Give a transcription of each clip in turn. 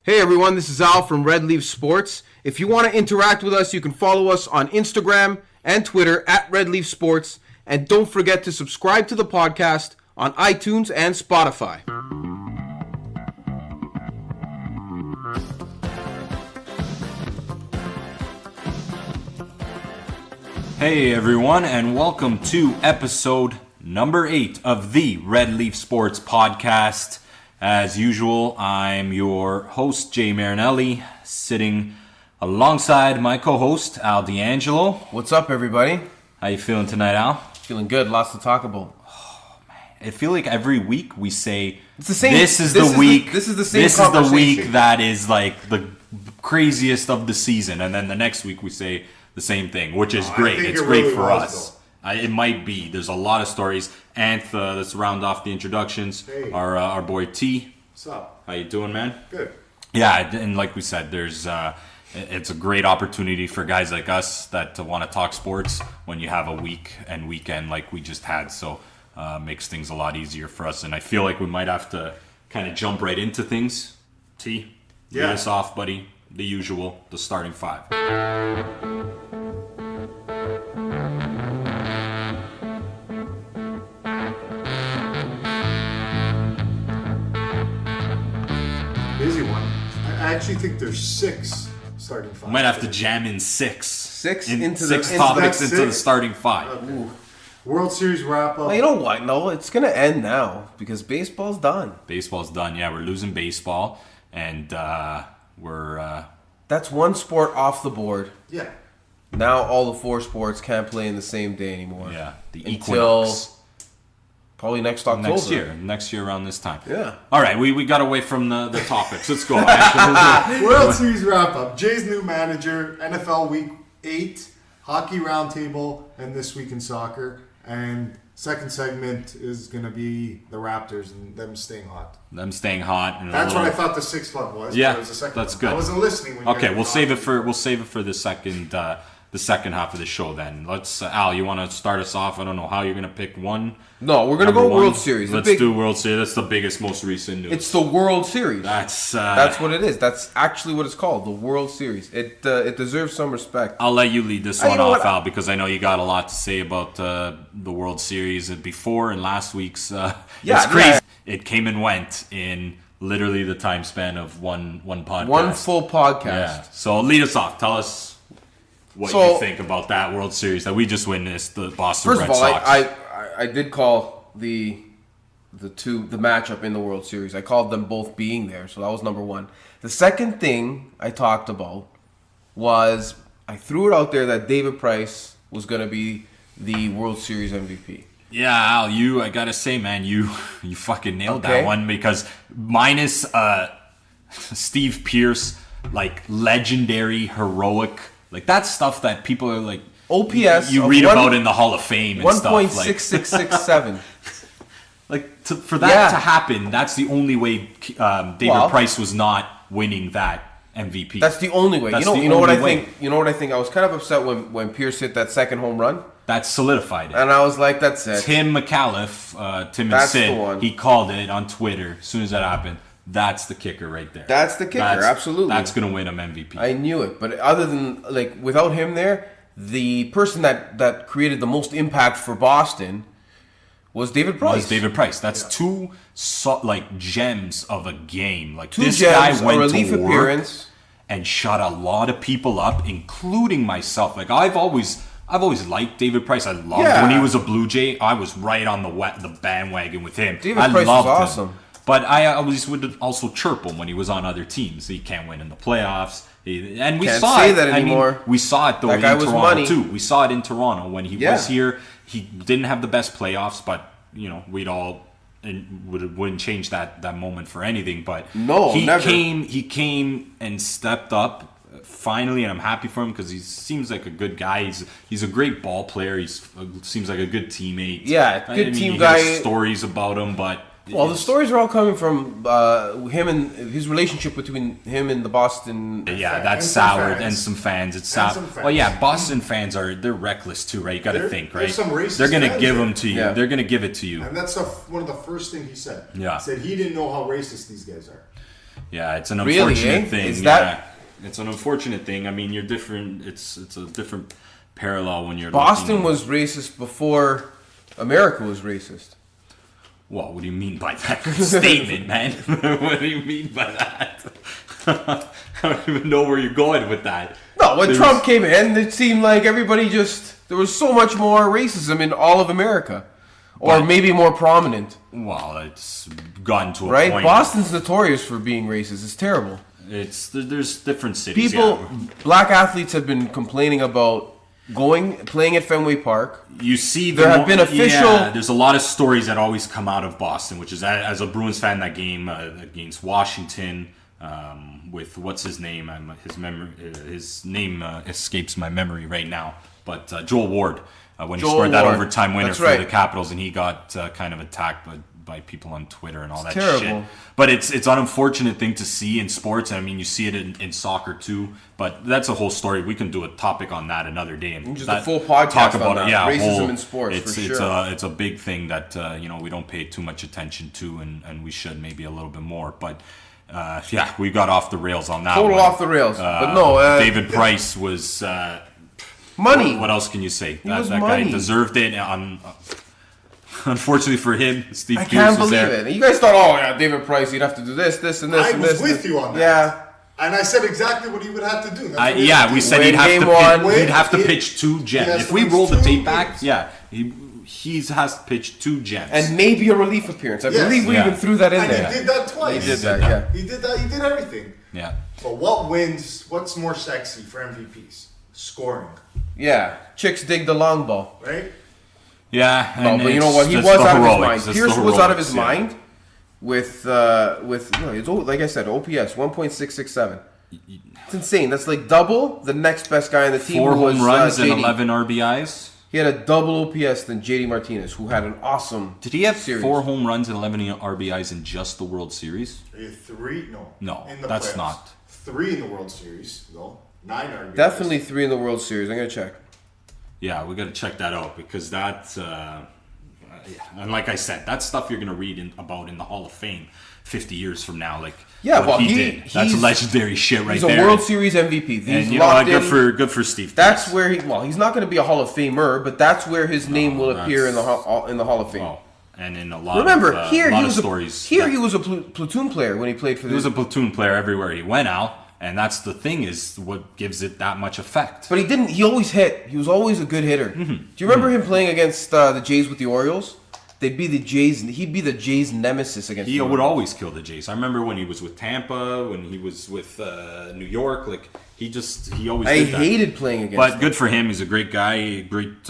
Hey everyone, this is Al from Red Leaf Sports. If you want to interact with us, you can follow us on Instagram and Twitter at Red Leaf Sports. And don't forget to subscribe to the podcast on iTunes and Spotify. Hey everyone, and welcome to episode number 8 of the Red Leaf Sports podcast. As usual, I'm your host, Jay Marinelli, sitting alongside my co-host, Al D'Angelo. What's up, everybody? How you feeling tonight, Al? Feeling good. Lots to talk about. Oh, man. I feel like every week we say, it's the same, this is the week conversation. that is like the craziest of the season. And then the next week we say the same thing, which is great. It's great really for us. It might be. There's a lot of stories. Anth, let's round off the introductions. Hey. Our boy T. What's up? How you doing, man? Good. Yeah, and like we said, there's it's a great opportunity for guys like us that want to talk sports when you have a week and weekend like we just had. So makes things a lot easier for us. And I feel like we might have to kind of jump right into things. T, lead us off, buddy. The usual, the starting five. Busy one. I actually think there's 6 starting five. We might have to jam in six topics into the starting five. Okay. World Series wrap up. Well, you know what? No, it's going to end now because baseball's done. Baseball's done. Yeah, we're losing baseball, and we're... That's one sport off the board. Yeah. Now all the 4 sports can't play in the same day anymore. Yeah, the until equinox. Probably next October. Next year around this time. Yeah. All right, we got away from the topics. Let's go. World Series wrap up. Jay's new manager, NFL Week 8, Hockey Roundtable, and This Week in Soccer. And second segment is going to be the Raptors and them staying hot. And that's what I thought the 6th one was. Yeah, it was the second that's one. good. I wasn't listening. When okay, we'll save it for the second half of the show. Then let's Al, you want to start us off? I don't know how you're going to pick one. No, we're going to go World Series. Let's do World Series. That's the biggest, most recent news. It's the World Series. That's what it is. That's actually what it's called, the World Series. It deserves some respect. I'll let you lead this one off, Al, because I know you got a lot to say about the World Series before and last week's. It's crazy. Yeah. It came and went in literally the time span of one podcast. One full podcast. Yeah. So lead us off. Tell us what you think about that World Series that we just witnessed, the Boston Red Sox. First of all, I did call the matchup in the World Series. I called them both being there, so that was number one. The second thing I talked about was I threw it out there that David Price was going to be the World Series MVP. Yeah, Al, I gotta say, man, you fucking nailed that one because minus Steve Pearce, like legendary, heroic, like that's stuff that people are like OPS you read about in the Hall of Fame and stuff. 1.6667. For that to happen, that's the only way David Price was not winning that MVP. That's the only way. You know what I think? You know what I think? I was kind of upset when Pearce hit that second home run. That solidified it. And I was like, that's it. Tim McAuliffe, Tim and Sid, he called it on Twitter as soon as that happened. That's the kicker right there. That's the kicker, absolutely. That's going to win him MVP. I knew it. But other than, without him there, the person that created the most impact for Boston was David Price. That's two gems of a game. Like two this gems, guy went a relief to work appearance, and shut a lot of people up, including myself. Like I've always liked David Price. I loved when he was a Blue Jay. I was right on the bandwagon with him. David Price was awesome. Him. But I always would also chirp him when he was on other teams. He can't win in the playoffs. And we saw it. That anymore. I mean, we saw it though in Toronto too. We saw it in Toronto when he was here. He didn't have the best playoffs, but we'd all wouldn't change that moment for anything. But never. He came and stepped up finally, and I'm happy for him because he seems like a good guy. He's a great ball player. He seems like a good teammate. Yeah, good team guy. Stories about him, but. Well, the stories are all coming from him and his relationship between him and the Boston. Yeah, that's soured, and some fans. It's sour. Well, yeah, Boston fans they're reckless too, right? You got to think, right? Some racist they're gonna fans give them to you. Yeah. They're gonna give it to you. And that's one of the first things he said. Yeah, he said he didn't know how racist these guys are. Yeah, it's an Really, unfortunate eh? thing. Is that- It's an unfortunate thing. I mean, you're different. It's a different parallel when you're Boston looking- was racist before America was racist. Well, what do you mean by that statement, man? What do you mean by that? I don't even know where you're going with that. No, when There's- Trump came in, it seemed like everybody there was so much more racism in all of America. Or But- maybe more prominent, Well, it's gotten to a right? point. Boston's notorious for being racist. It's terrible. There's different cities. People, yeah. black athletes have been complaining about playing at Fenway Park. You see, There have been official- Yeah, there's a lot of stories that always come out of Boston, which is as a Bruins fan, that game against Washington with what's his name? His name escapes my memory right now. But Joel Ward, when he Joel scored that Ward. overtime winner That's for right. the Capitals, and he got kind of attacked by people on Twitter and all that terrible. shit. But it's an unfortunate thing to see in sports. I mean, you see it in soccer too. But that's a whole story. We can do a topic on that another day. And Just that- a full podcast talk on about that. it. Yeah, Racism in sports, it's, for it's sure. it's a big thing that we don't pay too much attention to, and we should maybe a little bit more. But yeah, we got off the rails on that. Total one. off the rails. But no, David Price was money. What else can you say? That was guy money. deserved it. Unfortunately for him, Steve I Pierce can't was believe there. it. You guys thought, oh yeah, David Price, he'd have to do this, and this, I and was this. with this. you on that. Yeah. And I said exactly what he would have to do. That's what he Yeah, had to we do. said Win he'd have game to one. pitch, he'd have to Win- pitch 2 he gems. has If to we pitch roll the 2 tape back, games. yeah, he has to pitch 2 gems. And maybe a relief appearance. I Yes. believe we Yeah. even threw that in And there. he did that twice. He did that, yeah. He did that. He did everything. yeah. But what wins? What's more sexy for MVPs? Scoring, Yeah. Chicks dig the long ball. right? Yeah, No, and but you know it's- what? He it's was the out of his heroics. mind. It's Pierce the was out of his heroics, yeah. mind with it's like I said, OPS 1.667. It's insane. That's like double the next best guy on the team. 4 who was, home runs and JD. 11 RBIs. He had a double OPS than JD Martinez, who had an awesome. Did he have series. 4 home runs and 11 RBIs in just the World Series? 3? No. No, In the that's playoffs. not. 3 in the World Series, though. 9 RBIs. Definitely 3 in the World Series. I'm gonna check. Yeah, we got to check that out because that's, and like I said, that's stuff you're gonna read about in the Hall of Fame 50 years from now. Like, Yeah, what well, he did. That's he's- legendary shit right He's there. a World Series MVP. He's and you know what? locked in. Good for Steve. That's Pierce. where he's not going to be a Hall of Famer, but that's where his name will appear in the Hall of Fame. Oh, and in a lot. Remember, of, here lot he of was stories. he was a platoon player when he played for He was the. a platoon player everywhere he went out, and that's the thing is what gives it that much effect. But he didn't. He always hit. He was always a good hitter. Mm-hmm. Do you remember him playing against the Jays with the Orioles? They'd be the Jays. He'd be the Jays' nemesis against. He the would Orioles. always kill the Jays. I remember when he was with Tampa, when he was with New York. Like he always. I did that. hated playing against. But him. good for him. He's a great guy. Great.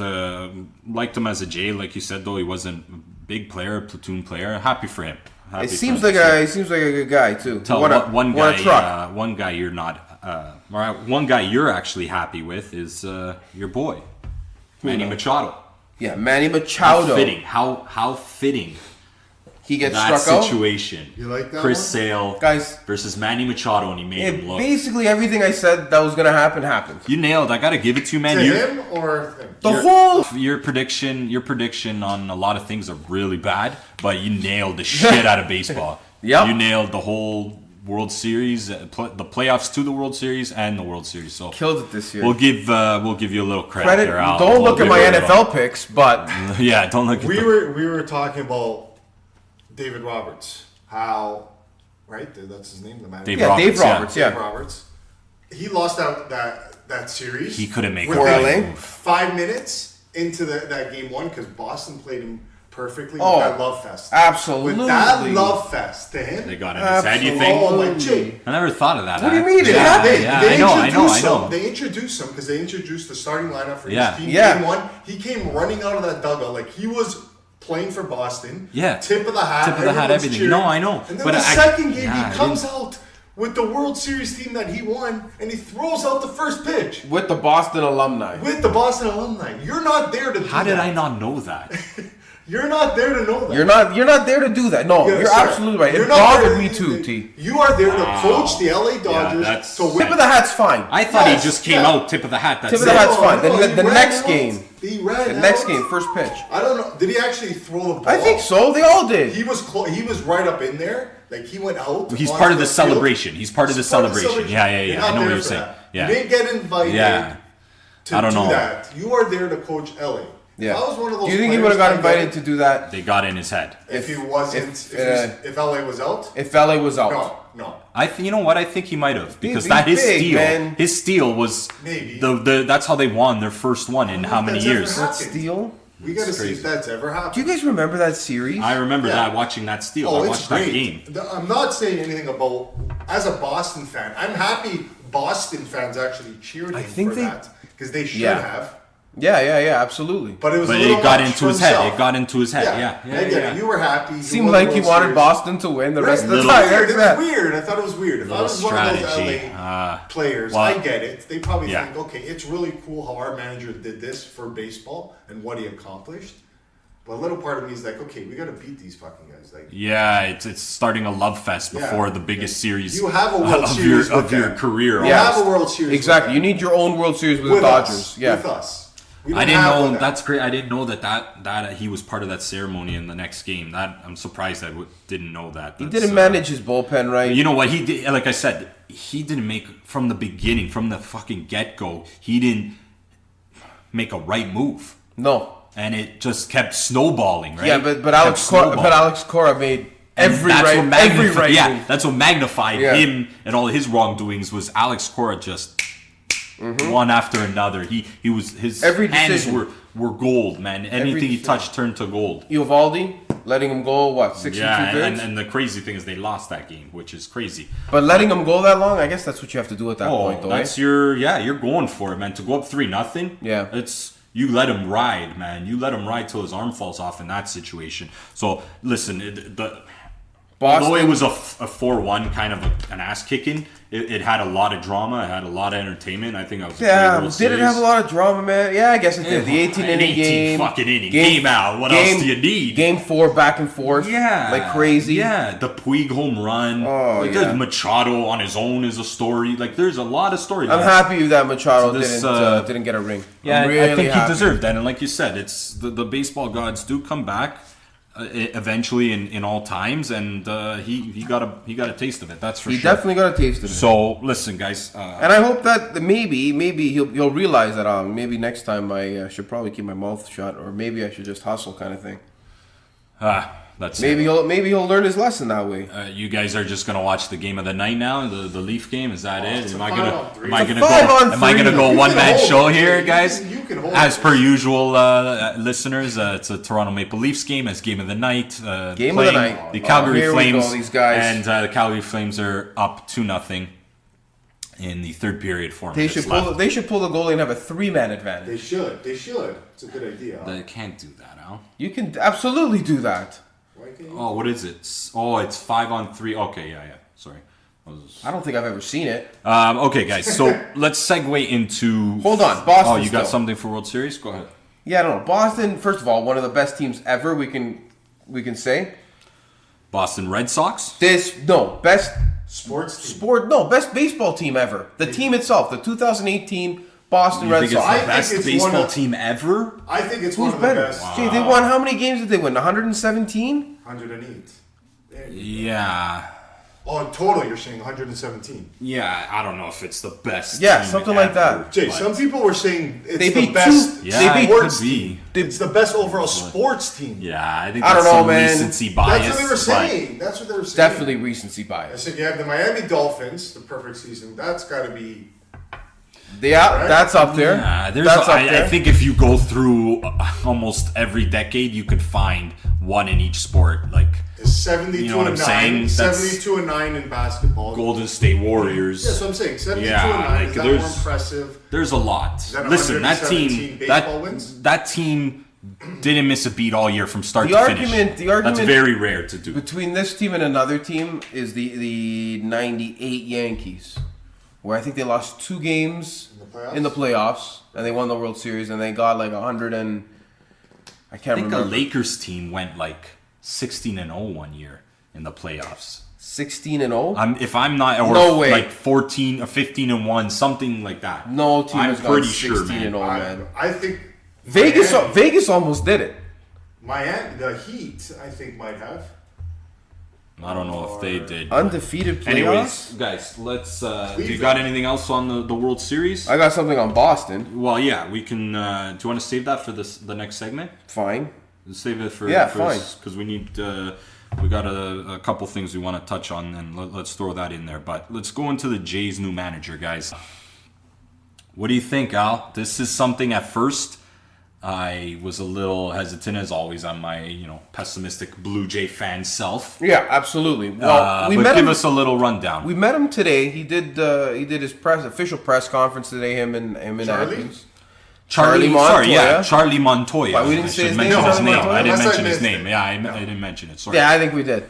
Liked him as a Jay, like you said. Though he wasn't a big player, a platoon player. Happy for him. Happy It for seems him. like a. He seems like a good guy too. Tell Won one won a truck. guy. One guy you're not. All right. One guy you're actually happy with is your boy, Manny now? Machado. Yeah, Manny How Machado. fitting. How fitting He gets that struck situation. You like that Chris one? Sale Guys, versus Manny Machado, and he made him look. basically everything I said that was gonna happen happened. You nailed. I gotta give it to you, man. To You- him or him? The your- whole. your prediction on a lot of things are really bad, but you nailed the shit out of baseball. Yep. You nailed the whole World Series, the playoffs to the World Series, and the World Series. So Killed it this year. we'll give you a little credit, Credit. there, Al. Don't We'll look at give my you a little- NFL picks, but Yeah, don't look at We the, were talking about David Roberts. How, right? That's his name, the manager. Dave yeah, Roberts, Dave yeah. Roberts. Dave Yeah. Roberts. He lost that series. He couldn't make within For LA? 5 minutes into that game one because Boston played him perfectly Oh, with that love fest. absolutely. With that love fest to him. They got in his head. You Absolutely. think? Oh my Jay. I never thought of that. What do you huh? mean? It Yeah, happened. yeah, They I know. introduced him. I know. They introduced him because they introduced the starting lineup for Yeah. his team. Yeah. Game one, he came running out of that dugout like he was playing for Boston. Yeah. Tip of the hat. Tip of the hat, everyone's everything. cheering. No, I know. And then But the I- second game, yeah, I he comes didn't- out with the World Series team that he won, and he throws out the first pitch with the Boston alumni. with the Boston alumni. You're not there to do How did that. I not know that? You're not there to know that. You're not there to do that. No, Yes, you're sir. absolutely right. You're It not bothered there- me too, T. You are there to Wow. coach the LA Dodgers that's- to win. Tip of the hat's fine. I thought Yes, he just came yeah. out tip of the hat. That's Tip of the it. hat's fine. No, The he ran next out. game. He ran The next out. game, first pitch. I don't know. Did he actually throw the ball? I think so. They all did. He was right up in there, Like he went out. He's onto part of the field. celebration. He's part of the celebration. Yeah. You're I not know what there you're for saying. that. Yeah. You didn't get invited to I don't do know. that. You are there to coach LA. Yeah. If I was one of those Do you think he players, would have got I get invited it. to do that They got in his head. If he wasn't, if LA was out? if LA was out? No. You know what? I think he might have because He's that his big, steal, man. his steal was Maybe. that's how they won their first one in how many that's years? ever What steal? We got to see crazy. if that's ever happened. Do you guys remember that series? I remember Yeah. that watching that steal. I it's watched that great. game. I'm not saying anything about as a Boston fan. I'm happy Boston fans actually cheered I him think for they- that because they should Yeah. have. Yeah, absolutely. But it was. But a little it got much into for his head. himself. It got into his head. Yeah. I get it. You were happy. You Seemed won like the he World wanted Series. Boston to win the rest of the It was time. weird. It Yeah. was weird. I thought it was weird. If I Little was one of those strategy. LA players, well, I get it. They probably yeah. think, okay, it's really cool how our manager did this for baseball and what he accomplished. But a little part of me is like, okay, we got to beat these fucking guys. Like, Yeah, it's starting a love fest before Yeah. the biggest series You have a World of Series your with your them. career. you Yeah. have a World Series. Exactly. with You them. need your own World Series with the With Dodgers. us. Yeah. With us. We I don't didn't have know. one now. That's great. I didn't know that he was part of that ceremony in the next game. That I'm surprised I didn't know that. He That's, didn't manage his bullpen right. You know what he did? Like I said, he didn't make from the beginning, from the fucking get go. He didn't make a right move, No. and it just kept snowballing. Right? Yeah, but Kept Alex Cora made And every that's right what magnified, right yeah, move. that's what magnified Yeah. him and all his wrongdoings was Alex Cora just one after another. He was his Every hands decision. were gold, man. Anything he decision. touched turned to gold. Uvalde letting him go 62 Yeah, thirds? and the crazy thing is they lost that game, which is crazy. But letting him go that long, I guess that's what you have to do at that Oh, point, though. that's Eh? you're going for it, man. To go up 3-0. Yeah. It's you let him ride, man. You let him ride till his arm falls off in that situation. So listen, although it was a 4-1 kind of an ass kicking, it had a lot of drama. It had a lot of entertainment. I think I was. Yeah, did it have a lot of drama, man? Yeah, I guess it did. The 18 inning game. Fucking inning. Game out. What else do you need? Game 4 back and forth. Yeah, Like crazy. Yeah, the Puig home run. Oh, like, yeah. there's Machado on his own is a story. Like there's a lot of stories. I'm happy that Machado So this, didn't get a ring. Yeah, I'm really I think happy. he deserved that. And like you said, it's the baseball gods do come back eventually in all times, and he got a taste of it. That's for He sure. definitely got a taste of it. So listen, guys. And I hope that maybe he'll realize that maybe next time I should probably keep my mouth shut, or maybe I should just hustle, kind of thing. That's Maybe he'll learn his lesson that way. you guys are just gonna watch the game of the night now, the Leaf game. Is that it? it's Am a I 5-on-3. gonna It's a go? 5-on-3. Am I gonna go You one can man hold show it. here, You guys? can hold As it. per usual, listeners, it's a Toronto Maple Leafs game as game of the night. Game of the playing night. The Calgary Here we go, Flames. these guys. And the Calgary Flames are up 2-0 in the third period. 4 They minutes should left. they should pull the goalie and have a 3-man advantage. They should. It's a good idea. They can't do that, Al. You can absolutely do that. Why can't you? Oh, what is it? It's 5-on-3. Okay, yeah. Sorry. I don't think I've ever seen it. Okay, guys. So let's segue into. Hold on, Boston Oh, you got still. something for World Series? Go ahead. Yeah, I don't know. Boston, first of all, one of the best teams ever. We can say Boston Red Sox. best Sports team. best baseball team ever. The team itself, the 2018 Boston You Red think it's Sox. the best it's baseball one of- team ever? I think it's Who's one of the better? best. Gee, they won. How many games did they win? 117. 108. There you go. Yeah. Oh, in total, you're saying 117. Yeah, I don't know if it's the best. Yeah, team something like ever, that. Jay, but- some people were saying it's They the beat best. two- Yeah, they it beat- could sports be. team. It's the best overall sports team. Yeah, I think I that's don't know, some man. recency bias. That's what they were but- saying. That's what they were saying. Definitely recency I bias. said you have the Miami Dolphins, the perfect season. That's got to be. Yeah, Right? that's up there. Yeah, That's up I there. think if you go through almost every decade, you could find one in each sport. Like 72 You know what and I'm 9. saying? That's- 72 and 9 in basketball. Golden State Warriors. Yeah, so I'm saying 72 Yeah, and 9 like, is that more there's- impressive. There's a lot. that Listen, that 117 team, baseball wins? that team didn't miss a beat all year from start The to argument- finish. the argument- That's very rare to do. Between this team and another team is the 98 Yankees, where I think they lost 2 games in the playoffs, and they won the World Series, and they got like 100 and I I can't think remember. the Lakers team went like 16-0 one year in the playoffs. 16-0. If I'm not, or No way. like 14 or 15-1, something like that. No team I'm has gone pretty sure, 16-0, man. man. I think Vegas almost did it. Miami, the Heat, I think might have. I don't know if they did. Undefeated playoffs? Anyways, guys, let's. Do you got anything else on the World Series? I got something on Boston. Well, yeah, we can. Do you want to save that for the next segment? Fine. Save it for fine. Because we need. We got a couple things we want to touch on, and let's throw that in there. But let's go into the Jays' new manager, guys. What do you think, Al? This is something at first I was a little hesitant, as always, on my pessimistic Blue Jay fan self. Yeah, absolutely. Well, but give us a little rundown. We met him today. He did his official press conference today. Him and Charlie? Atkins. Charlie Montoyo. Sorry, yeah, Charlie Montoya. Why, we didn't say his name? mention his Charlie name. Montoya? I didn't Unless I mention his missed name. it. Yeah, I didn't mention it. Sorry. Yeah, I think we did.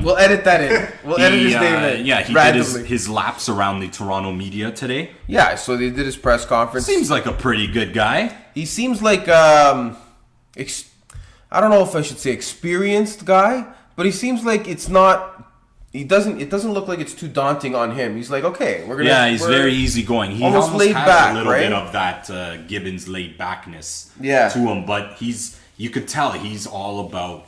We'll edit that in. We'll edit his name in. Yeah, he randomly. did his laps around the Toronto media today. Yeah, so they did his press conference. Seems like a pretty good guy. He seems like I don't know if I should say experienced guy, but he seems like it's not. It doesn't look like it's too daunting on him. He's like, okay, we're gonna. Yeah, he's very easygoing. He almost almost laid has back, a little right? bit of that Gibbons laid backness Yeah. to him, but you could tell he's all about.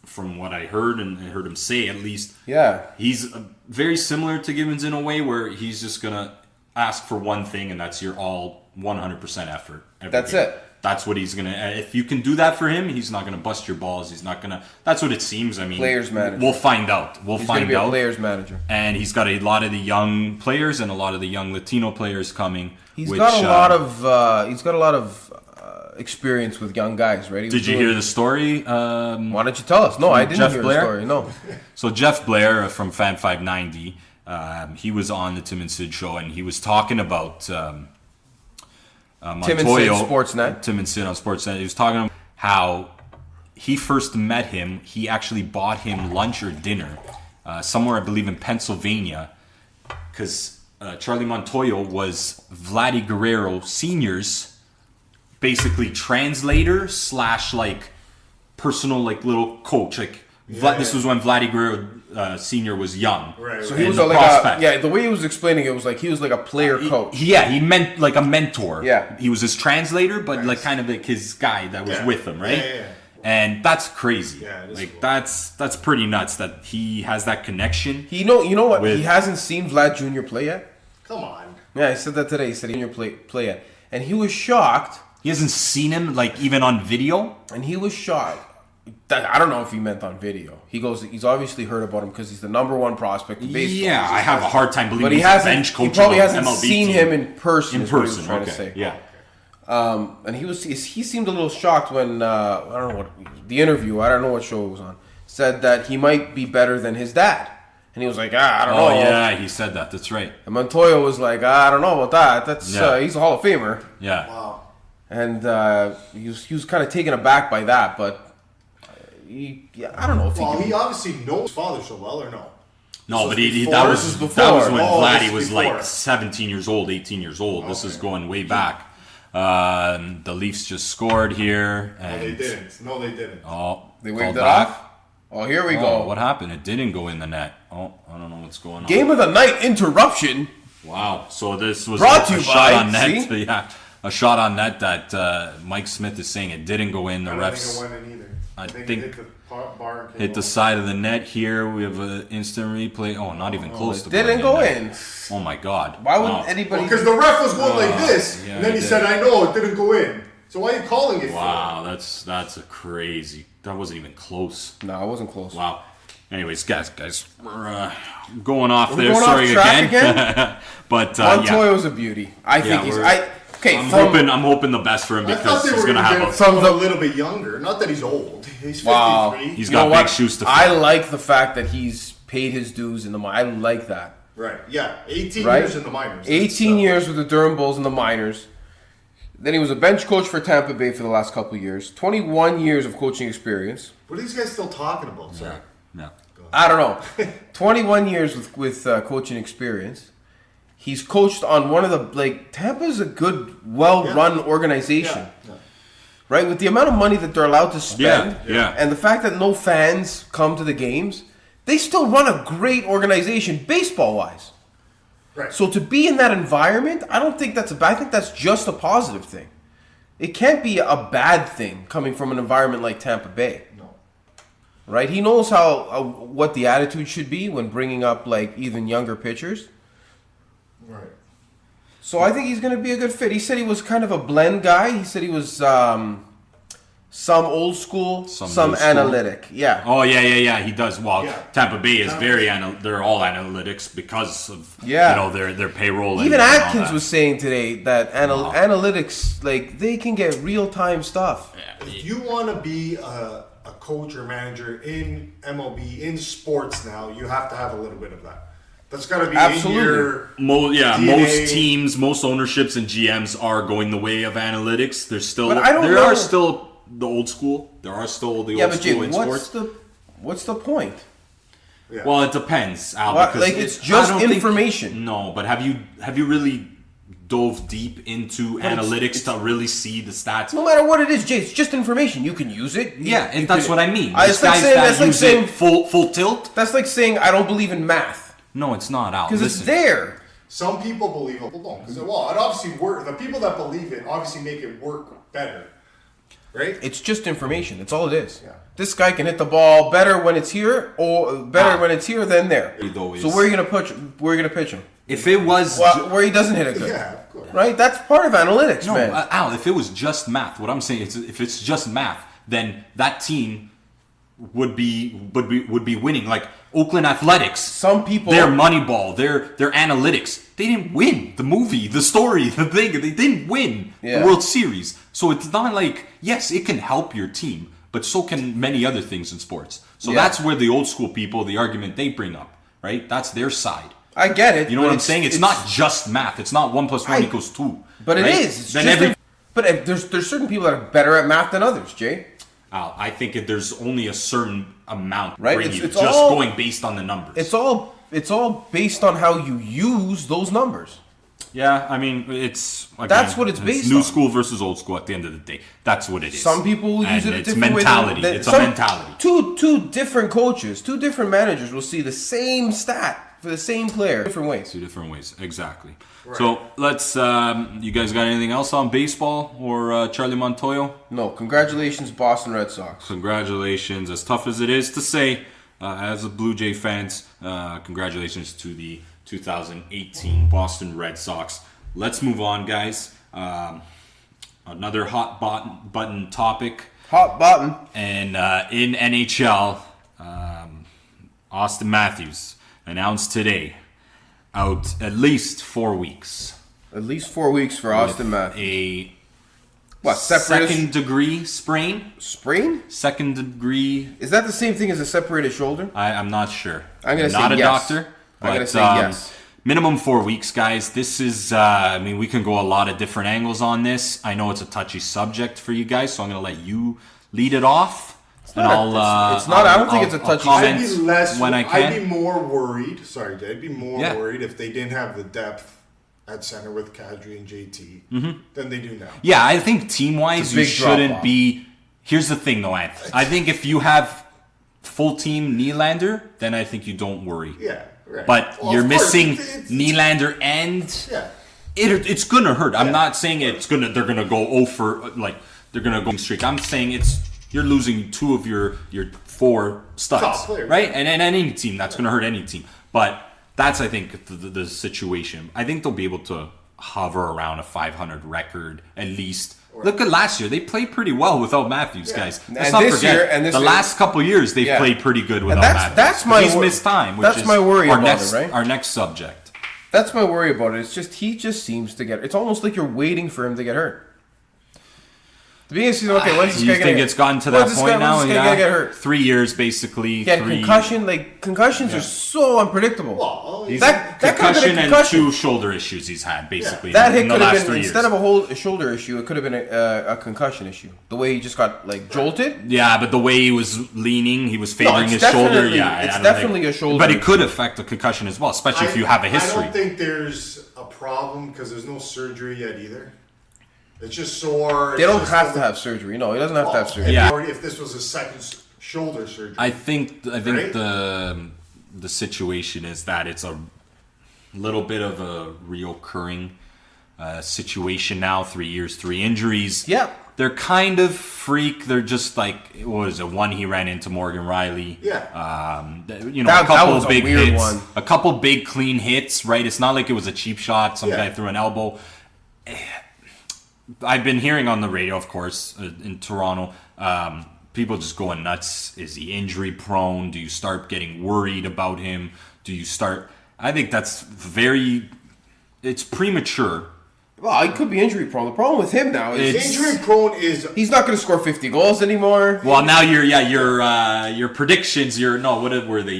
From what I heard and I heard him say, at least, Yeah. he's very similar to Gibbons in a way where he's just gonna ask for one thing, and that's your all 100% effort. That's it. That's what he's gonna. If you can do that for him, he's not gonna bust your balls. He's not gonna. That's what it seems. I mean, Players manager. We'll find out. He's gonna be a players manager. And he's got a lot of the young players and a lot of the young Latino players coming. He's got a lot of experience with young guys, right? Did you hear the story? Why don't you tell us? No, I didn't Jeff hear Blair? the story. No. So Jeff Blair from Fan 590, he was on the Tim and Sid show, and he was talking about Montoyo. Tim and Sid Sportsnet. Tim and Sid on Sportsnet. He was talking about how he first met him. He actually bought him lunch or dinner somewhere, I believe, in Pennsylvania, because Charlie Montoyo was Vladdy Guerrero Sr.'s basically translator / like personal like little coach. Like this was when Vladdy Guerrero Sr. was young. Right. So he was prospect. the way he was explaining it was like he was like a player coach. He meant like a mentor. Yeah. He was his translator, but like kind of like his guy that was with him, right? Yeah. And that's crazy. Yeah, it is like cool. that's pretty nuts that he has that connection. You know what? With- He hasn't seen Vlad Jr. play yet. Come on. Yeah, he said that today. He said he didn't play yet, and he was shocked. He hasn't seen him like even on video. And he was shocked. I don't know if he meant on video. He goes, he's obviously heard about him because he's the number one prospect in baseball. Yeah, I have a hard time believing But he he's a hasn't. bench coach. He probably of a hasn't MLB seen team. him in person. In is what he was person, trying okay. to say. Yeah. And he seemed a little shocked when I don't know what the interview. I don't know what show it was on. Said that he might be better than his dad, and he was like, I don't know. Oh yeah, he said that. That's right. And Montoyo was like, I don't know about that. That's he's a Hall of Famer. Yeah. Wow. And he was kind of taken aback by that, but I don't know if Well, he he obviously knows his father so well, or no? No, but This that was was before. that was when Oh, this Vladdy is was before. like 17 years old, 18 years old. This is Okay. going way back. The Leafs just scored here, No, and they didn't. No, they didn't. oh, they called waved it back. off. Oh, here we Oh, go. what happened? It didn't go in the net. Oh, I don't know what's going on. Game of the night interruption. Wow. So this was Brought to a you shot by, on net. see? Yeah, a shot on net that Mike Smith is saying it didn't go in. The I don't refs think it went in either. I think think it hit the bar and came hit the off. side of the net here. We have an instant replay. Oh, not even close to Didn't going go net. in. Oh my God. Why would Wow. anybody? Because the ref was going like this, yeah, and then he he did. said, "I know it didn't go in." So why are you calling it? Wow, that's a crazy. That wasn't even close. No, it wasn't close. Wow. Anyways, guys, we're going off we there. going off Sorry track again. But yeah, Montoyo's a beauty. I think he's. I'm hoping the best for him I thought because they he's were gonna going to have get a. someone a little bit younger. Not that he's old. He's 53. Wow. He's You got know big what? shoes to fill. I like the fact that he's paid his dues in the. I like that. Right. Yeah. 18 Right? years in the minors. 18 years with the Durham Bulls in the minors. Then he was a bench coach for Tampa Bay for the last couple of years. 21 years of coaching experience. What are these guys still talking about, sir? Yeah. I don't know. 21 years with coaching experience. He's coached on one of the Tampa's a good, well-run organization, Yeah. right? With the amount of money that they're allowed to spend, Yeah. and the fact that no fans come to the games, they still run a great organization baseball-wise. Right. So to be in that environment, I don't think that's a bad. I think that's just a positive thing. It can't be a bad thing coming from an environment like Tampa Bay. No. right? He knows how what the attitude should be when bringing up like even younger pitchers. Right. So I think he's going to be a good fit. He said he was kind of a blend guy. He said he was some old school, some new school. analytic. Yeah. Oh yeah. He does. Well, Yeah. Tampa Bay is they're all analytics because of Yeah. their payroll. Even and all Atkins that. was saying today that analytics, like, they can get real time stuff. If you want to be a coach or manager in MLB, in sports now, you have to have a little bit of that. That's got to be Absolutely. in your DNA. Most teams, most ownerships and GMs are going the way of analytics. There's still But I don't there know. are still the old school. There are still the Yeah, old but school Jay, in what's sports. what's the point? Yeah. Well, it depends, Al. What? Because Like, it's just I don't think- information. no, but have you really dove deep into analytics to really see the stats? No matter what it is, Jay, it's just information. You can use it. Yeah, and You that's can- what I mean. It's These like guys saying, that that's like use saying, it full tilt. that's like saying I don't believe in math No, it's not, Al. because it's Listen. there. Some people believe it, people don't. Because, well, it obviously works. The people that believe it obviously make it work better. Right? It's just information. That's all it is. Yeah. This guy can hit the ball better when it's here, or better when it's here than there. It always- So where are you gonna pitch? Where are you gonna pitch him? If it was Where he doesn't hit it good. Yeah, of course. Right? That's part of analytics, no, man. Al, if it was just math, what I'm saying is, if it's just math, then that team would be winning. Like Oakland Athletics, Some people their Moneyball, their analytics, they didn't win the movie, the story, the thing. They didn't win Yeah. the World Series. So it's not like, yes, it can help your team, but so can many other things in sports. So Yeah. that's where the old school people, the argument they bring up, right? That's their side. I get it. You know but what I'm saying? It's not just math. It's not 1 + 1 = 2. But right? it is. It's Then just but there's certain people that are better at math than others, Jay. Al, I think there's only a certain amount Right, bring it's- you, it's just all- going based on the numbers. It's all based on how you use those numbers. Yeah, I mean, it's again, That's what it's based new on. school versus old school. At the end of the day, that's what it is. Some people will use And it a it's different mentality. way. It's a mentality. Two different coaches, two different managers will see the same stat for the same player different ways. Two different ways, exactly. So let's. You guys got anything else on baseball or Charlie Montoyo? No, congratulations, Boston Red Sox. Congratulations. As tough as it is to say, as a Blue Jay fans, congratulations to the 2018 Boston Red Sox. Let's move on, guys. Another hot button topic. Hot button. And in NHL, Auston Matthews announced today out at least 4 weeks. At least 4 weeks for Auston Matthews. A Separated second degree sprain? sprain? Second degree. Is that the same thing as a separated shoulder? I'm not sure. I'm gonna not say a yes. doctor. I'm gonna but, say yes. Minimum 4 weeks, guys. This is, I mean, we can go a lot of different angles on this. I know it's a touchy subject for you guys, so I'm going to let you lead it off. And it's not. I don't think it's a touchy comment I'd be less. when I I'd be can. more worried. Sorry, Jay. I'd be more Yeah. worried if they didn't have the depth at center with Kadri and JT than they do now. Yeah, I think team-wise, It's a you big shouldn't drop-off. be... Here's the thing, though, Anthony. I think if you have full-team Nylander, then I think you don't worry. Yeah, right. But Well, you're of course, missing it's- Nylander and... Yeah. It's gonna hurt. I'm Yeah. not saying they're gonna go over they're gonna go streak. I'm saying you're losing two of your 4 studs, Top players. right? And any team that's gonna hurt any team. But that's I think the situation. I think they'll be able to hover around a 500 record at least. Look at last year; they played pretty well without Matthews, guys. Let's And not this forget year- and this the year- last couple years they've Yeah. played pretty good without that's- Matthews. that's my He's wor- missed time. Which that's is my worry our about next, it, right? Our next subject. That's my worry about it. It's just he just seems to get. It's almost like you're waiting for him to get hurt. The beginning of the season, okay, when's this You guy think gonna it's gotten to when's that this point guy- now? when's this guy gonna get hurt? 3 years basically. He had 3 concussion. Like concussions are so unpredictable. Well, that could have concussion been a and concussion. 2 shoulder issues he's had basically That hit in the could have last been 3 instead years. of a shoulder issue. It could have been a concussion issue. The way he just got like jolted. Yeah, but the way he was leaning, he was favoring it's his shoulder. definitely- Yeah, it's I don't definitely think- a shoulder But it issue. could affect a concussion as well, especially if you have a history. I don't think there's a problem because there's no surgery yet either. It's just sore. They don't have to have surgery. No, he doesn't have to have surgery. Yeah. If this was a second shoulder surgery. I think Right? the situation is that it's a little bit of a reoccurring situation now. 3 years, 3 injuries. Yeah. They're kind of freak. They're just like, what was it? One, he ran into Morgan Riley. Yeah. That a couple was of a big weird hits. one. A couple big clean hits, right? It's not like it was a cheap shot. Some Yeah. guy threw an elbow. I've been hearing on the radio, of course, in Toronto, people just going nuts. Is he injury prone? Do you start getting worried about him? I think that's it's premature. Well, he could be injury prone. The problem with him now is Injury prone is he's not going to score 50 goals anymore. Well, now your predictions, what were they?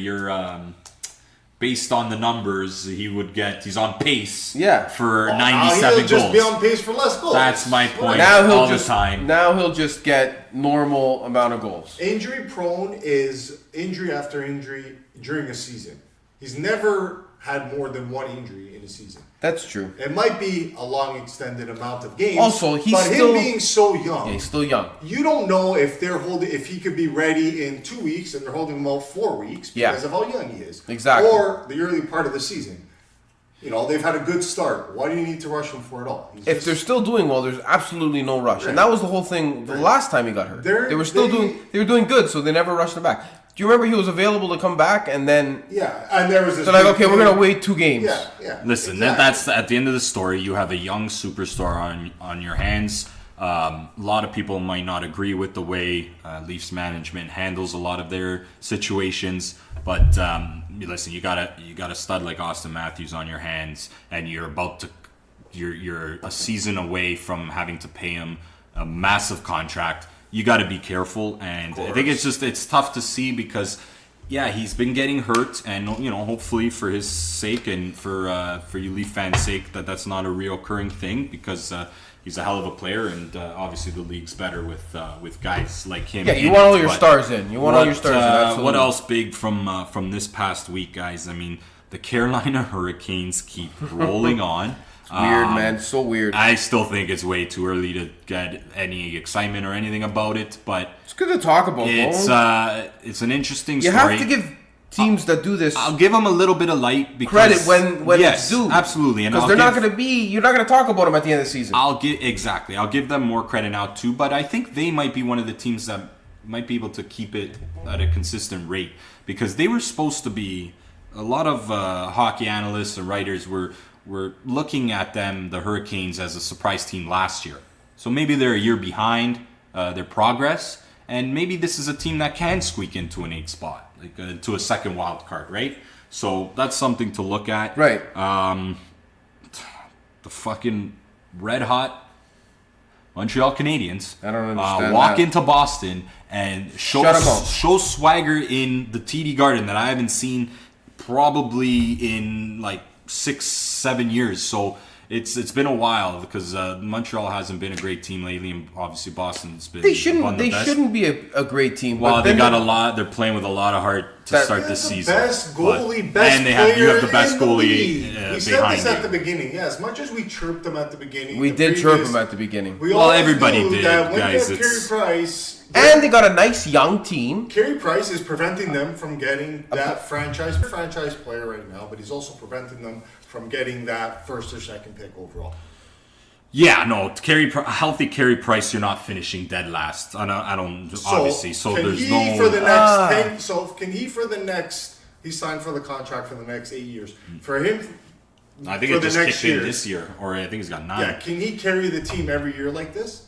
Based on the numbers, he's on pace for 97 he'll just goals. be on pace for less goals. That's my point. Now the time. Now he'll just get normal amount of goals. Injury prone is injury after injury during a season. He's never had more than one injury in a season. That's true. It might be a long extended amount of games. Also, him being so young. Yeah, he's still young. You don't know if he could be ready in 2 weeks and they're holding him out 4 weeks because of how young he is. Exactly. Or the early part of the season. They've had a good start. Why do you need to rush him for it all? If they're still doing well, there's absolutely no rush. Right. And that was the whole thing the last time he got hurt. They were doing good, so they never rushed him back. Do you remember he was available to come back and then and there was this they're like, okay, we're gonna wait 2 games. Yeah. Listen, exactly. that's at the end of the story. You have a young superstar on your hands. A lot of people might not agree with the way Leafs management handles a lot of their situations, but listen, you got a stud like Auston Matthews on your hands, and you're a season away from having to pay him a massive contract. You got to be careful, and I think it's tough to see because, he's been getting hurt, and hopefully for his sake and for you Leaf fans' sake that's not a reoccurring thing because he's a hell of a player, and obviously the league's better with guys like him. Yeah, you want all your stars in. Absolutely. What else big from this past week, guys? I mean, the Carolina Hurricanes keep rolling on. Weird, man. So weird. I still think it's way too early to get any excitement or anything about it, but It's good to talk about. it's an interesting you story. have to give teams that do this I'll give them a little bit of light because credit when it's due. Absolutely, and because you're not going to talk about them at the end of the season. I'll give them more credit now too, but I think they might be one of the teams that might be able to keep it at a consistent rate because they were supposed to be. A lot of hockey analysts and writers were looking at the Hurricanes, as a surprise team last year. So maybe they're a year behind their progress, and maybe this is a team that can squeak into an 8th spot, like to a second wild card, right? So that's something to look at. Right. The fucking red hot Montreal Canadiens. I don't understand walk that. into Boston and show Shut 'em up. swagger in the TD Garden that I haven't seen probably in like 6-7 years. So it's been a while because Montreal hasn't been a great team lately, and obviously Boston's been. They shouldn't. one of They the best. shouldn't be a great team. Well, but they then got a lot. They're playing with a lot of heart to start They're this the season. Best goalie, But- best and player you have the best in the goalie league. We said behind this at you. the beginning. Yeah, as much as we chirped them at the beginning, we the did chirp previous- them at the beginning. We Well, always everybody knew did, that when guys, you have Carey it's- Price, And they got a nice young team. Carey Price is preventing them from getting that franchise player right now, but he's also preventing them from getting that first or second pick overall. Yeah, no, healthy Carey Price, you're not finishing dead last. I don't obviously. So can there's he no. for the next 10, so can he for the next? He signed for the contract for the next 8 years. For him, I think for it the just next kicked in year. this year, or I think he's got 9. yeah, can he carry the team every year like this?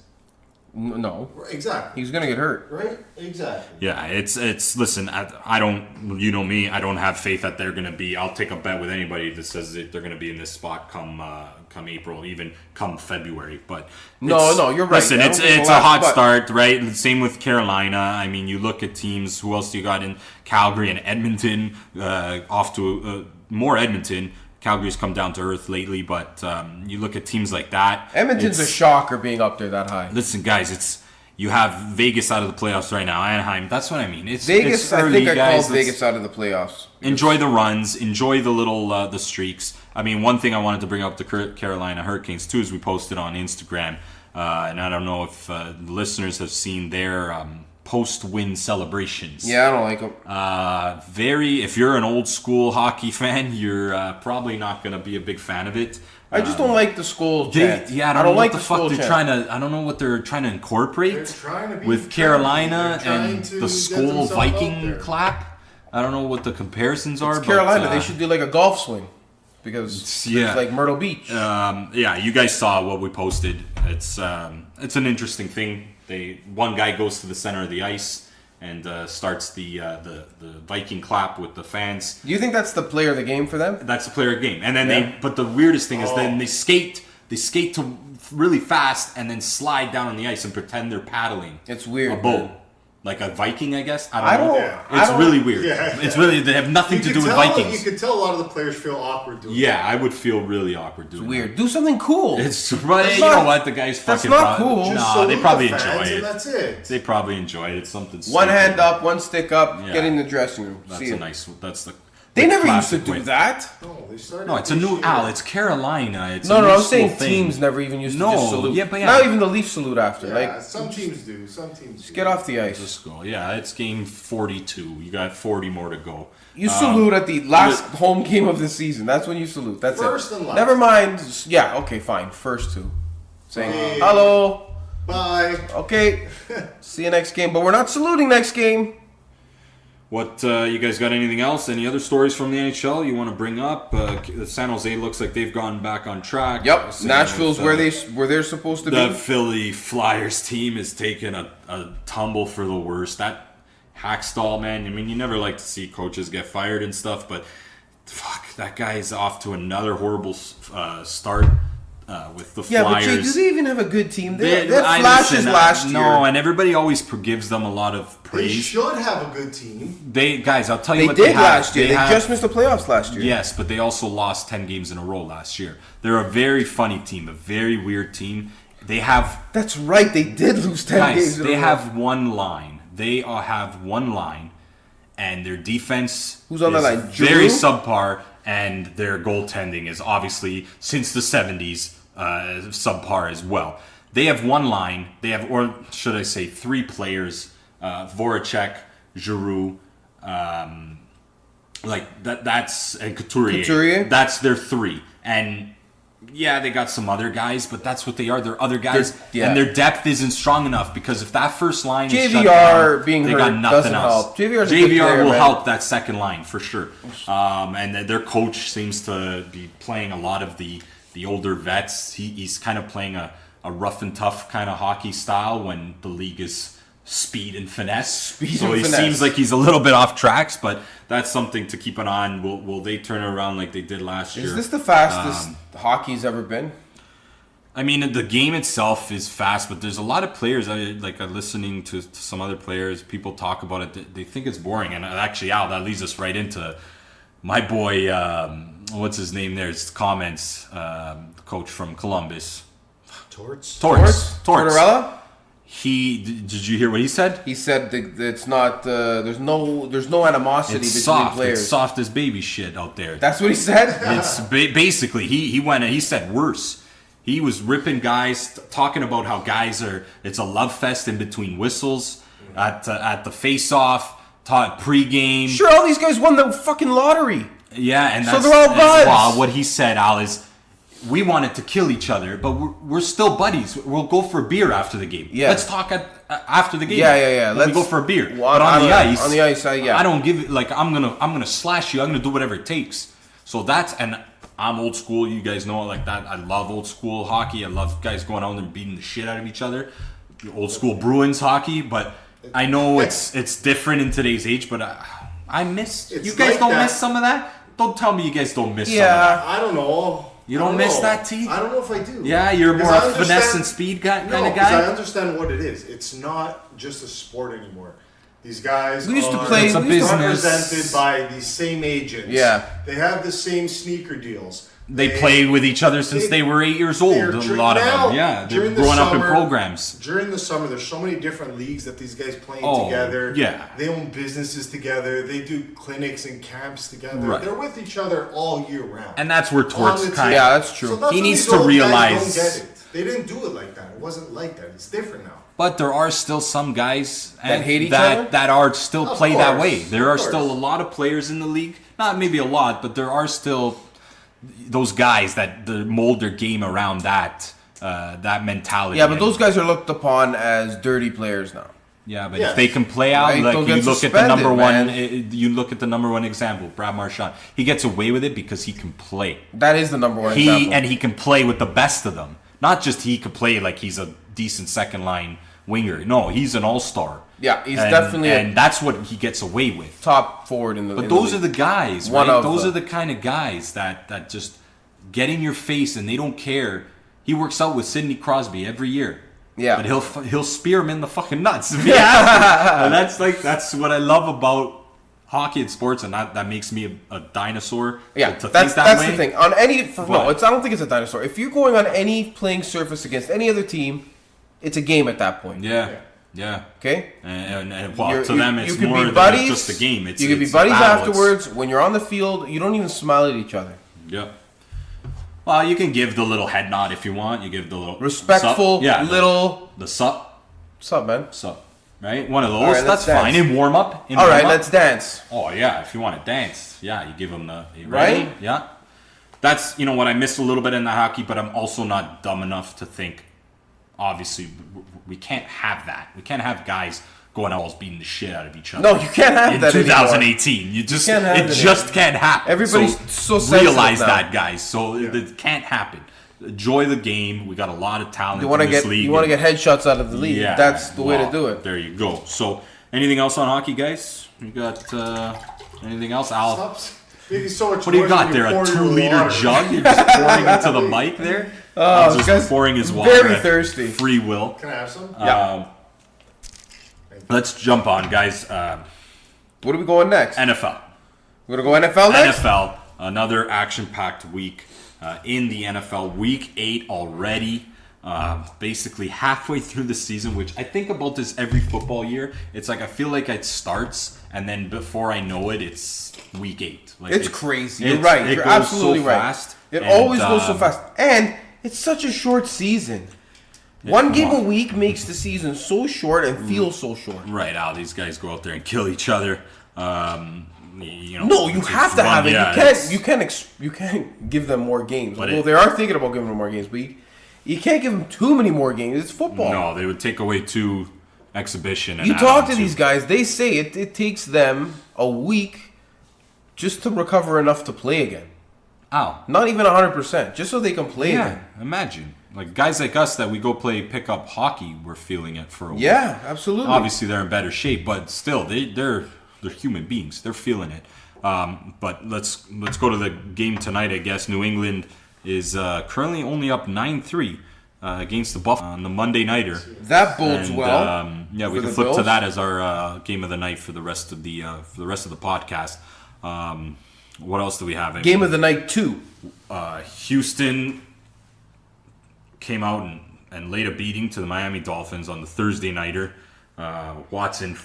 No, Exactly. he's gonna get hurt. Right? Exactly. Yeah, it's listen, I don't, you know me, I don't have faith that they're going to be. I'll take a bet with anybody that says that they're going to be in this spot come April, even come February. But No, you're right. Listen, I don't it's think a they'll hot last, but- start, right? Same with Carolina. I mean, you look at teams. Who else do you got in Calgary and Edmonton? Off to more Edmonton. Calgary's come down to earth lately, but you look at teams like that. Edmonton's a it's- shocker being up there that high. Listen, guys, you have Vegas out of the playoffs right now. Anaheim. That's what I mean. It's Vegas, It's I early, think I guys. called Vegas out of the playoffs. Enjoy the runs. Enjoy the little the streaks. I mean, one thing I wanted to bring up the Carolina Hurricanes too is we posted on Instagram, and I don't know if the listeners have seen their post-win celebrations. Yeah, I don't like them. If you're an old school hockey fan, you're probably not going to be a big fan of it. I just don't like the skull chant. I don't know what the fuck they're trying to. I don't know what they're trying to incorporate with Carolina and the skull Viking clap. I don't know what the comparisons are. It's Carolina. They should do like a golf swing because it's like Myrtle Beach. You guys saw what we posted. It's an interesting thing. One guy goes to the center of the ice and starts the Viking clap with the fans. Do you think that's the player of the game for them? That's the player of the game. And then but the weirdest thing is then they skate to really fast and then slide down on the ice and pretend they're paddling. It's weird. A boat. Like a Viking, I guess. I don't know. It's really weird. Yeah. It's really, they have nothing to do with Vikings. You could tell a lot of the players feel awkward doing it. I would feel really awkward doing it. It's weird. Do something cool. It's right. You know what? The guys fucking. That's not cool. No, they probably enjoy it. That's it. They probably enjoy it. It's something. One hand up, one stick up. Get in the dressing room. That's the. They never used to do that. No, it's a new It's Carolina. It's I was saying teams never even used to just salute. Not even the Leafs salute after. Yeah, some teams do. Just get off the ice. Just go. Yeah, it's game 42. You got 40 more to go. You salute at the last home game of the season. That's when you salute. That's first it. And last. Never mind. Yeah, okay, fine. First two. Saying hello. Bye. Okay. See you next game. But we're not saluting next game. What you guys got? Anything else? Any other stories from the NHL you want to bring up? San Jose looks like they've gone back on track. Yep, Nashville's where they're supposed to be. The Philly Flyers team is taking a tumble for the worst. That Hackstall, man. I mean, you never like to see coaches get fired and stuff, but fuck, that guy is off to another horrible start. With the Flyers. Yeah, but Jay, do they even have a good team? They had flashes last year. No, and everybody always gives them a lot of praise. They should have a good team. I'll tell you what they did last year. They just missed the playoffs last year. Yes, but they also lost 10 games in a row last year. They're a very funny team, a very weird team. They have... That's right, they did lose 10 games in a row. They have one line. They have one line, and their defense Who's on that line? Very subpar, and their goaltending is obviously, since the 70s, subpar as well. They have one line. They have, or should I say, three players: Voracek, Giroux, that's and Couturier. That's their three. And yeah, they got some other guys, but that's what they are. They're other guys, and their depth isn't strong enough because if that first line is shut down, being they hurt got nothing else. Help. JVR will help that second line for sure. And their coach seems to be playing a lot of the older vets. He's kind of playing a rough and tough kind of hockey style when the league is speed and finesse. Seems like he's a little bit off tracks, but that's something to keep an eye on. Will they turn it around like they did last year? Is this the fastest hockey's ever been? I mean, the game itself is fast, but there's a lot of players. I'm listening to some other players. People talk about it. They think it's boring, and actually, Al, that leads us right into my boy. What's his name? There's comments. Coach from Columbus. Tortorella? Did you hear what he said? He said that it's not. There's no animosity between players. It's soft as baby shit out there. That's what he said. It's basically he went and he said worse. He was ripping guys, talking about how guys are. It's a love fest in between whistles at the face-off, pregame. Sure, all these guys won the fucking lottery. Yeah, and so they're all buds. Well, what he said, Al, is we wanted to kill each other, but we're still buddies. We'll go for a beer after the game. Yeah. Let's talk after the game. Yeah. Let's go for a beer. Well, but on the ice, I don't give it. Like I'm gonna slash you. I'm gonna do whatever it takes. So and I'm old school. You guys know it like that. I love old school hockey. I love guys going out and beating the shit out of each other. Old school Bruins hockey, but I know it's different in today's age. But I miss. You guys don't miss some of that. Don't tell me you guys don't miss some of that. I don't know. You don't miss that, T? I don't know if I do. Yeah, you're more a finesse and speed kind of guy? Because I understand what it is. It's not just a sport anymore. These guys are represented by these same agents. Yeah. They have the same sneaker deals. They play with each other since they were 8 years old, a lot of them. Yeah, they're growing up in programs. During the summer, there's so many different leagues that these guys play together. Yeah. They own businesses together. They do clinics and camps together. Right. They're with each other all year round. And that's where Torts kind of... Yeah, that's true. So he needs to realize... They didn't do it like that. It wasn't like that. It's different now. But there are still some guys That hate each other? that are still Of play that course, way. There of are course. still a lot of players in the league. Not maybe a lot, but there are still those guys that mold their game around that mentality. Yeah, but those guys are looked upon as dirty players now. Yeah, but Yes. if they can play out, Right, like they'll you get look at the suspended, number one, man. you look at the number one example, Brad Marchand. He gets away with it because he can play. That is the number one example. He can play with the best of them. Not just he can play like he's a decent second line winger. No, he's an all-star. Yeah, he's definitely and that's what he gets away with. top forward in the But in those the are the guys, One right? of Those them. are the kind of guys that just get in your face and they don't care. He works out with Sidney Crosby every year. Yeah. But he'll spear him in the fucking nuts if he has to. And that's what I love about hockey and sports, and that makes me a dinosaur. Yeah, to think that's way. the thing. On any But- I don't think it's a dinosaur. If you're going on any playing surface against any other team, it's a game at that point. Yeah. Okay. And well, You're- to them, it's you could more be than buddies, just a game. It's you could be it's a buddies battle. It's- afterwards. When you're on the field, you don't even smile at each other. Yeah. Well, you can give the little head nod if you want. You give the little Respectful, sup. Yeah, little. the sup, What's up, man? sup, right? One of those. All right, that's let's fine. dance. In warm up. All right, let's dance. Oh yeah, if you want to dance, yeah, you give them the Right? Yeah. That's what I missed a little bit in the hockey, but I'm also not dumb enough to think. Obviously, we can't have that. We can't have guys going out beating the shit out of each other. No, you can't have in that anymore. 2018. You just can't have it that just can't happen. Everybody's so sensitive realize now. that, guys. So it can't happen. Enjoy the game. We got a lot of talent You want to in this get league. you want to get headshots out of the league. Yeah, That's the way to well, do it. There you go. So, anything else on hockey, guys? You got anything else, Al? Stop speaking so much What do you noise got when there? A pour your 2-liter water. jug? You're just pouring into the mic there? Oh, Just this guy's pouring his water. very at thirsty. Free will. Can I have some? Yeah. Let's jump on, guys. What are we going next? NFL. We're gonna go NFL next. NFL. Another action-packed week in the NFL. Week 8 already. Basically halfway through the season, which I think about this every football year. It's like I feel like it starts, and then before I know it, it's week 8. Like It's crazy. You're right. It You're goes absolutely so right. fast. It And, always goes so fast, and it's such a short season. One game a week makes the season so short and feels so short. Right, Al. These guys go out there and kill each other. No, you have to have it. You can't give them more games. But Well, they are thinking about giving them more games, but you can't give them too many more games. It's football. No, they would take away 2 exhibition. And You add talk on to 2. these guys, they say it takes them a week just to recover enough to play again. Ow. Not even 100%, just so they can play Yeah, again. imagine. Like guys like us that we go play pickup hockey, we're feeling it for a week. Yeah, absolutely. Obviously, they're in better shape, but still, they're human beings. They're feeling it. But let's go to the game tonight. I guess New England is currently only up 9-3 against the Buffalo on the Monday nighter. That bodes And, well. yeah, we for can the flip to Bills. that as our game of the night for the rest of the podcast. What else do we have? Game of the night 2. Houston came out and laid a beating to the Miami Dolphins on the Thursday nighter. Watson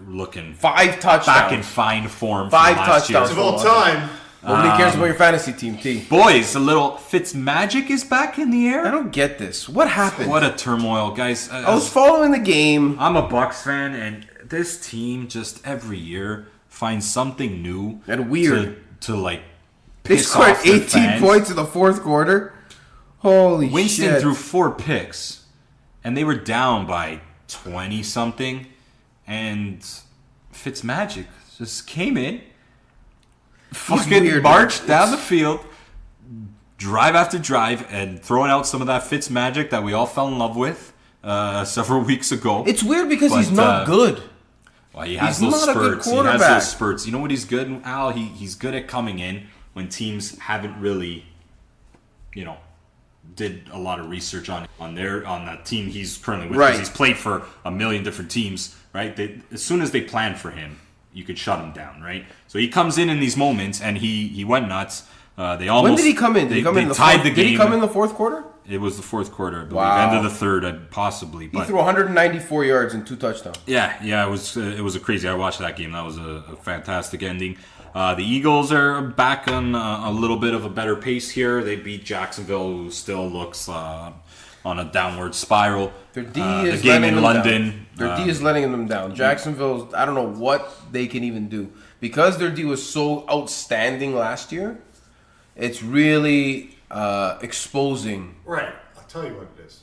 looking 5 touchdowns. back in fine form. 5 from last year. touchdowns. Of all time. Nobody cares about your fantasy team, T. Boys, a little Fitzmagic is back in the I air. don't get this. What happened? What a turmoil, guys. I was following the game. I'm a Bucks fan, and this team just every year finds something new And weird. to like They piss scored off their 18 fans. points in the fourth quarter. Holy Winston shit. threw 4 picks, and they were down by 20 something, and Fitzmagic just came in, fucking weird, marched man. down the field, drive after drive, and throwing out some of that Fitzmagic that we all fell in love with several weeks ago. It's weird because But, he's not good. Well, he has He's those not a good spurts. He has quarterback. those spurts. You know what he's good, Al? He's good at coming in when teams haven't really, did a lot of research on that team he's currently with. 'Cause Right. He's played for a million different teams, right? As soon as they plan for him, you could shut him down, right? So he comes in these moments, and he went nuts. They almost. When did he come in? Did They, he come they in the tied fourth, the game. Did he come in the fourth quarter? It was the fourth quarter, I believe. Wow. End of the third, possibly. He But threw 194 yards and 2 touchdowns. yeah, it was a crazy. I watched that game. That was a fantastic ending. The Eagles are back on a little bit of a better pace here. They beat Jacksonville, who still looks on a downward spiral. Their D The is game letting in them London. down. Their D is letting them down. Jacksonville, I don't know what they can even do. Because their D was so outstanding last year, it's really exposing. Right. I'll tell you what it is.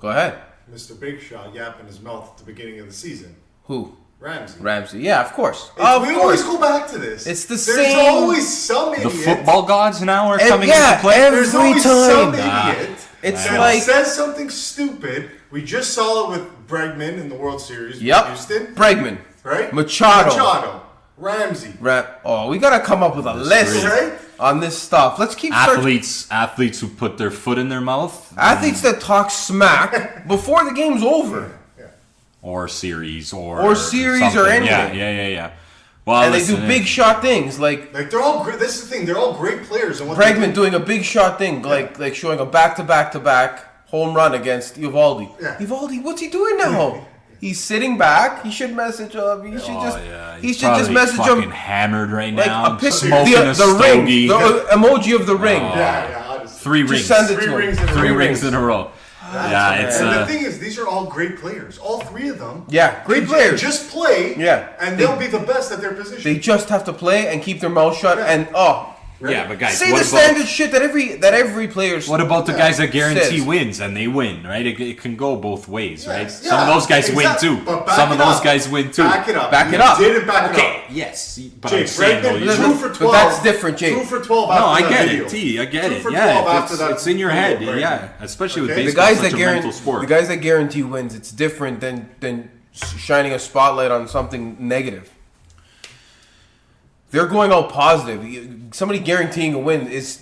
Go ahead. Mr. Big Shot yapping his mouth at the beginning of the season. Who? Ramsey. Yeah, of course. We always go back to this. It's the There's same. There's always some The idiot. football gods now are And coming yeah, into play. every There's always time. some idiot It's that like says something stupid. We just saw it with Bregman in the World Series with yep. Houston. Bregman, Right? Machado, Ramsey. we gotta come up with a list Right? on this stuff. Let's keep searching. Athletes who put their foot in their mouth. Athletes that talk smack before the game's over. Or series or series something. or anything. Yeah. Well, And they listen, do big shot things like Like they're all great. This is the thing. They're all great players. And what they Bregman do- doing a big shot thing, like showing a back-to-back home run against Eovaldi. Yeah. Eovaldi, what's he doing now? He's sitting back. He should message him. He should just he He's should just probably message fucking him hammered right like now. a picture, Smoking a the ring, stogie. the emoji of the ring. Yeah, honestly. Three Just rings. send it Three to him. rings in a row. Three rings in a row. Yeah, it's And the thing is, these are all great players. All three of them. Yeah, great They players. Just play. Yeah. And they'll be the best at their position. They just have to play and keep their mouth shut and yeah, but guys, say what the about standard shit that every player's. what about the guys that guarantee says. wins and they win, right? It can go both ways, right? Yes, Some of yeah, those guys exactly. win too. But back Some of it those up. guys win too. Back it up. Back it You up. didn't back it Okay, up. yes, but Jake, I'm saying though, Bregman, you- 2 for 12. But that's different, Jake. 2 for 12 no, after I that get video. it, T. I get 2 it. for Yeah, 12 after that it's in your head. video, Yeah, especially with Okay. The baseball, guys such that a mental sport. the guys that guarantee wins, it's different than shining a spotlight on something negative. They're going out positive. Somebody guaranteeing a win is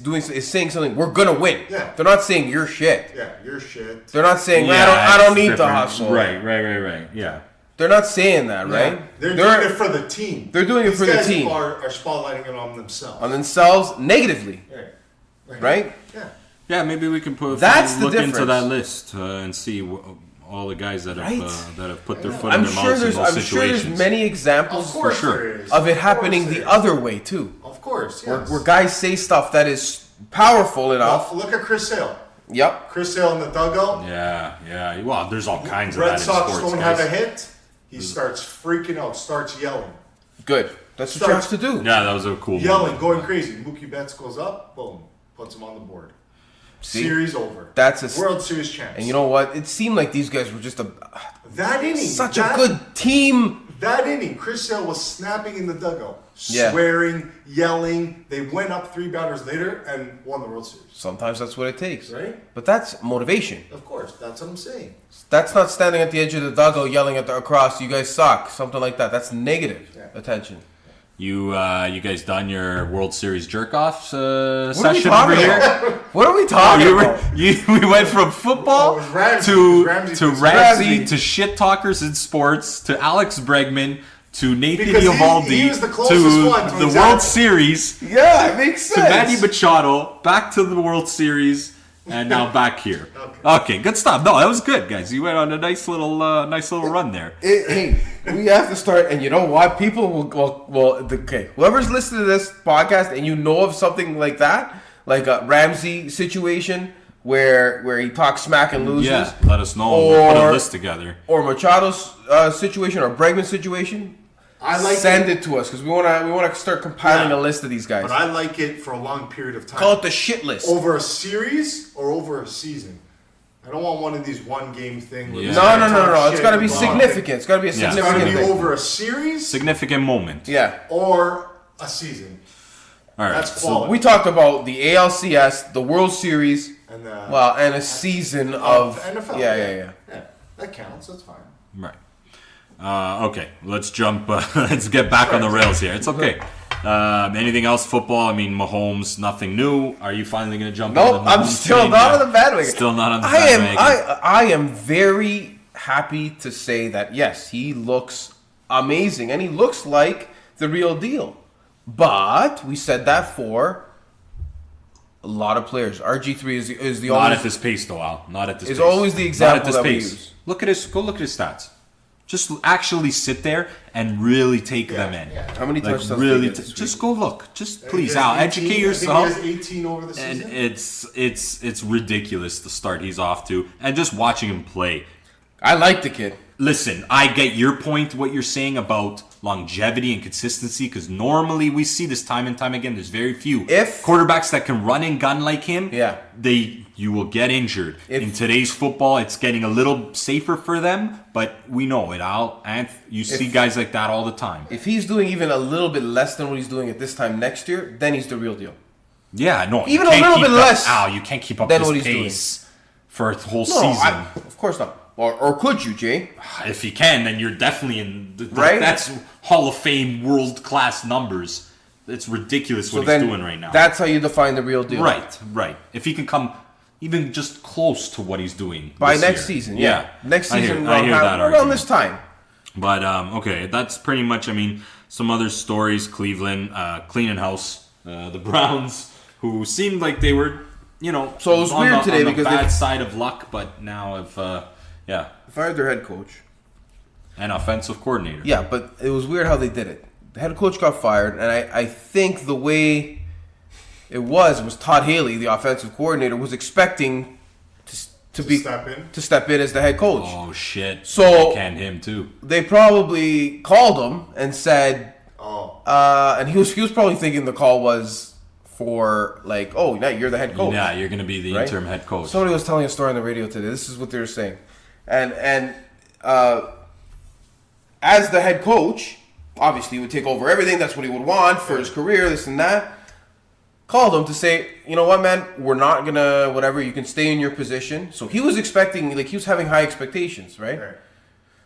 saying something. We're gonna win. Yeah. They're not saying you're shit. Yeah, you're shit. They're not saying Yeah, I don't it's need the different. hustle. Right. Yeah. They're not saying that, right? They're doing it for the team. They're doing it These for the guys team. Are spotlighting it on themselves. on themselves negatively, right? Yeah. Yeah, maybe we can That's the look into difference. that list and see all the guys that Right. have put their foot in I'm their sure mouths in there's those I'm sure situations. there's many examples Of course sure. there is. of it Of happening course the there is. other way too, Of course, yes. where guys say stuff that is powerful enough. Look at Chris Sale. Yep. Chris Sale in the dugout. Yeah. Well, there's all kinds of Red that in Sox sports, don't guys. have a hit. He starts freaking out, starts yelling. Good. That's what you have to do. Yeah, that was a cool Yelling, moment. going crazy. Mookie Betts goes up, boom, puts him on the board. See? Series over. That's a World Series champs. And you know what? It seemed like these guys were just that inning, such a good team. That inning, Chris Sale was snapping in the dugout, Yeah. swearing, yelling. They went up 3 batters later and won the World Series. Sometimes that's what it takes. Right? But that's motivation. Of course, that's what I'm saying. That's not standing at the edge of the dugout yelling at the across, you guys suck, something like that. That's negative attention. You guys done your World Series jerk off What are we session over talking here? about? What are we talking about? We went from football Oh, it was Ramsey. to Ramsey. Ramsey to shit talkers in sports to Alex Bregman to Nathan Because Eovaldi he was the to closest one to the his World answer. Series Yeah, it makes to sense. Manny Machado back to the World Series and now back here. Okay, good stuff. No, that was good, guys. You went on a nice little run there. Hey, we have to start, and you know what? People okay. Whoever's listening to this podcast and you know of something like that, like a Ramsey situation where he talks smack and loses, Yeah, let us know. We'll put a Or- list together. or Machado's situation or Bregman's situation, I like send it to us because we want to start compiling Yeah. a list of these guys. But I like it for a long period of time. Call it the shit list. Over a series or over a season. I don't want one of these one-game things. Yeah. No. It's got to be Shit. significant. It's got to be a Yeah. It's got to significant be thing. over a series Significant moment. Yeah. or a season. All right. That's So quality. We talked about the ALCS, the World Series, And and a season of NFL. Yeah. That counts. That's fine. right. Okay, let's jump. Let's get back on the rails here. It's okay. Anything else? Football. I mean, Mahomes. Nothing new. Are you finally going to jump? Nope, on the I'm Mahomes still train? not Yeah. on the bandwagon. Still not on the I bandwagon. I am very happy to say that yes, he looks amazing and he looks like the real deal. But we said that for a lot of players. RG3 is the Not only at this pace, though, Al. Not at this. Is pace. always the Not example at this that we pace. use. Look at his. Go look at his stats. Just actually sit there and really take them in. Yeah. How many touchdowns did Really, he get this week? just go look. Just He please, has Al, 18 educate I yourself. think he has 18 over the And season. it's ridiculous the start he's off to, and just watching him play. I like the kid. Listen, I get your point, what you're saying about longevity and consistency, because normally we see this time and time again. There's very few If- quarterbacks that can run and gun like him. Yeah. You will get injured. If- In today's football, it's getting a little safer for them, but we know it, Al. And you see guys like that all the time. If he's doing even a little bit less than what he's doing at this time next year, then he's the real deal. Yeah, no, you Even a can't little keep bit up- less Al, you can't keep up than this what he's pace for a whole No, season. of course not. Or could you, Jay? If you can, then you're definitely in. Right? That's Hall of Fame, world class numbers. It's ridiculous what he's doing right now. That's how you define the real deal. Right. If he can come even just close to what he's doing By this next year. season, yeah. Next season, I hear that around argument. this time. But okay, that's pretty much. I mean, some other stories. Cleveland cleaning house. The Browns, who seemed like they were, So it was on weird the, today on the because bad they- side of luck, but now Fired their head coach. an offensive coordinator. Yeah, but it was weird how they did it. The head coach got fired, and I think the way it was Todd Haley, the offensive coordinator, was expecting to step in as the head coach. Oh shit! So- I canned him too. They probably called him and said, Oh. and he was probably thinking the call was for like, oh, now you're the head coach. Yeah, you're gonna be the Right? interim head coach. Somebody was telling a story on the radio today. This is what they were saying, and as the head coach, obviously he would take over everything. That's what he would want for his career, this and that. Called him to say, you know what, man, we're not gonna whatever. You can stay in your position. So he was expecting, like he was having high expectations, right? Right.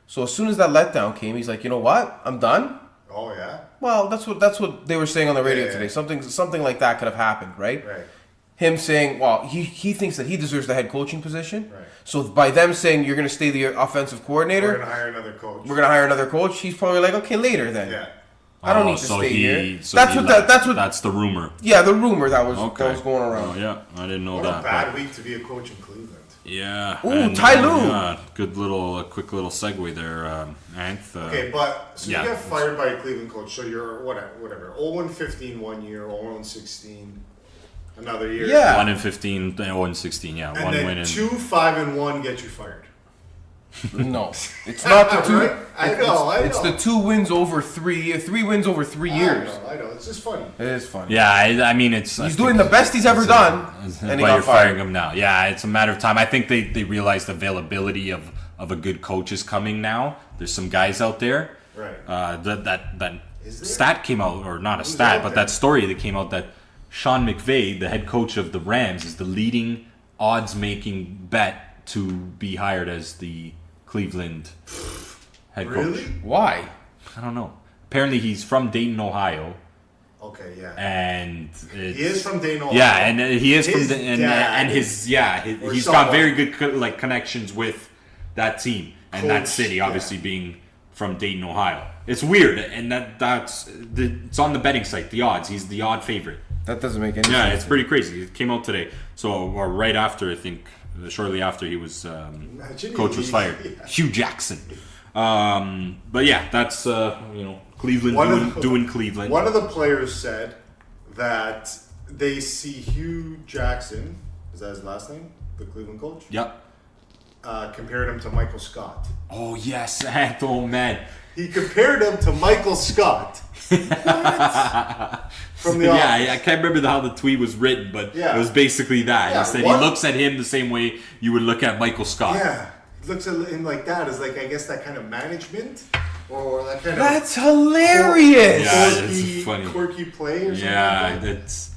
So as soon as that letdown came, he's like, you know what, I'm done. Oh, yeah? Well, that's what they were saying on the radio Yeah. today. Something like that could have happened, right? Right. Him saying, well, he thinks that he deserves the head coaching position. Right. So by them saying you're going to stay the offensive coordinator, We're going to hire another coach. we're going to hire another coach. He's probably like, okay, later then. Yeah. I don't need to stay here. That's the rumor. Yeah, the rumor that was Okay. that was going around. Oh yeah, I didn't know What that. a bad but- week to be a coach in Cleveland. Yeah. Ooh, and, Ty Lue. yeah, good little, quick little segue there, Anth. Okay, but so yeah. you get fired by a Cleveland coach, so you're whatever 0-15 one year, 0-16 another year. Yeah. 1-15, 0-16. Yeah, And one then win. And 2-5-1 get you fired. No, it's not the two. Right? I know. It's the 2 wins over 3 wins over 3 years. I know. It's just funny. It is funny. yeah, I mean it's. He's doing the best he's ever done, and he but got you're fired. firing him now. Yeah, it's a matter of time. I think they realize the availability of a good coach is coming now. There's some guys out there. Right. That Is there? stat came out, or not a Who's stat, out but there? that story that came out that Sean McVay, the head coach of the Rams, is the leading odds-making bet to be hired as the Cleveland head coach. Really? Why? I don't know. Apparently, he's from Dayton, Ohio, Okay. Yeah. and He is from Dayton, Ohio. yeah, and he is His from and dad his or he's someone. got very good connections with that team and that Coach, city, yeah. obviously being from Dayton, Ohio. It's weird, and it's on the betting site. The odds, he's the odd favorite. That doesn't make any Yeah, sense. it's pretty crazy. It came out today, or right after, I think, shortly after he was Imagine coach was he- fired. yeah. Hugh Jackson. But yeah, that's Cleveland One of the- doing Cleveland. One of the players said that they see Hugh Jackson, is that his last name? The Cleveland coach? Yep. Compared him to Michael Scott. Oh yes, oh man. He compared him to Michael Scott. What? From the Yeah, I can't remember how the tweet was written, but Yeah. it was basically that. Yeah, He said what? he looks at him the same way you would look at Michael Scott. Yeah. Looks at him like that as like, I guess, that kind of management or that kind That's hilarious. Yeah. of it's funny. quirky play or something. Yeah, like that.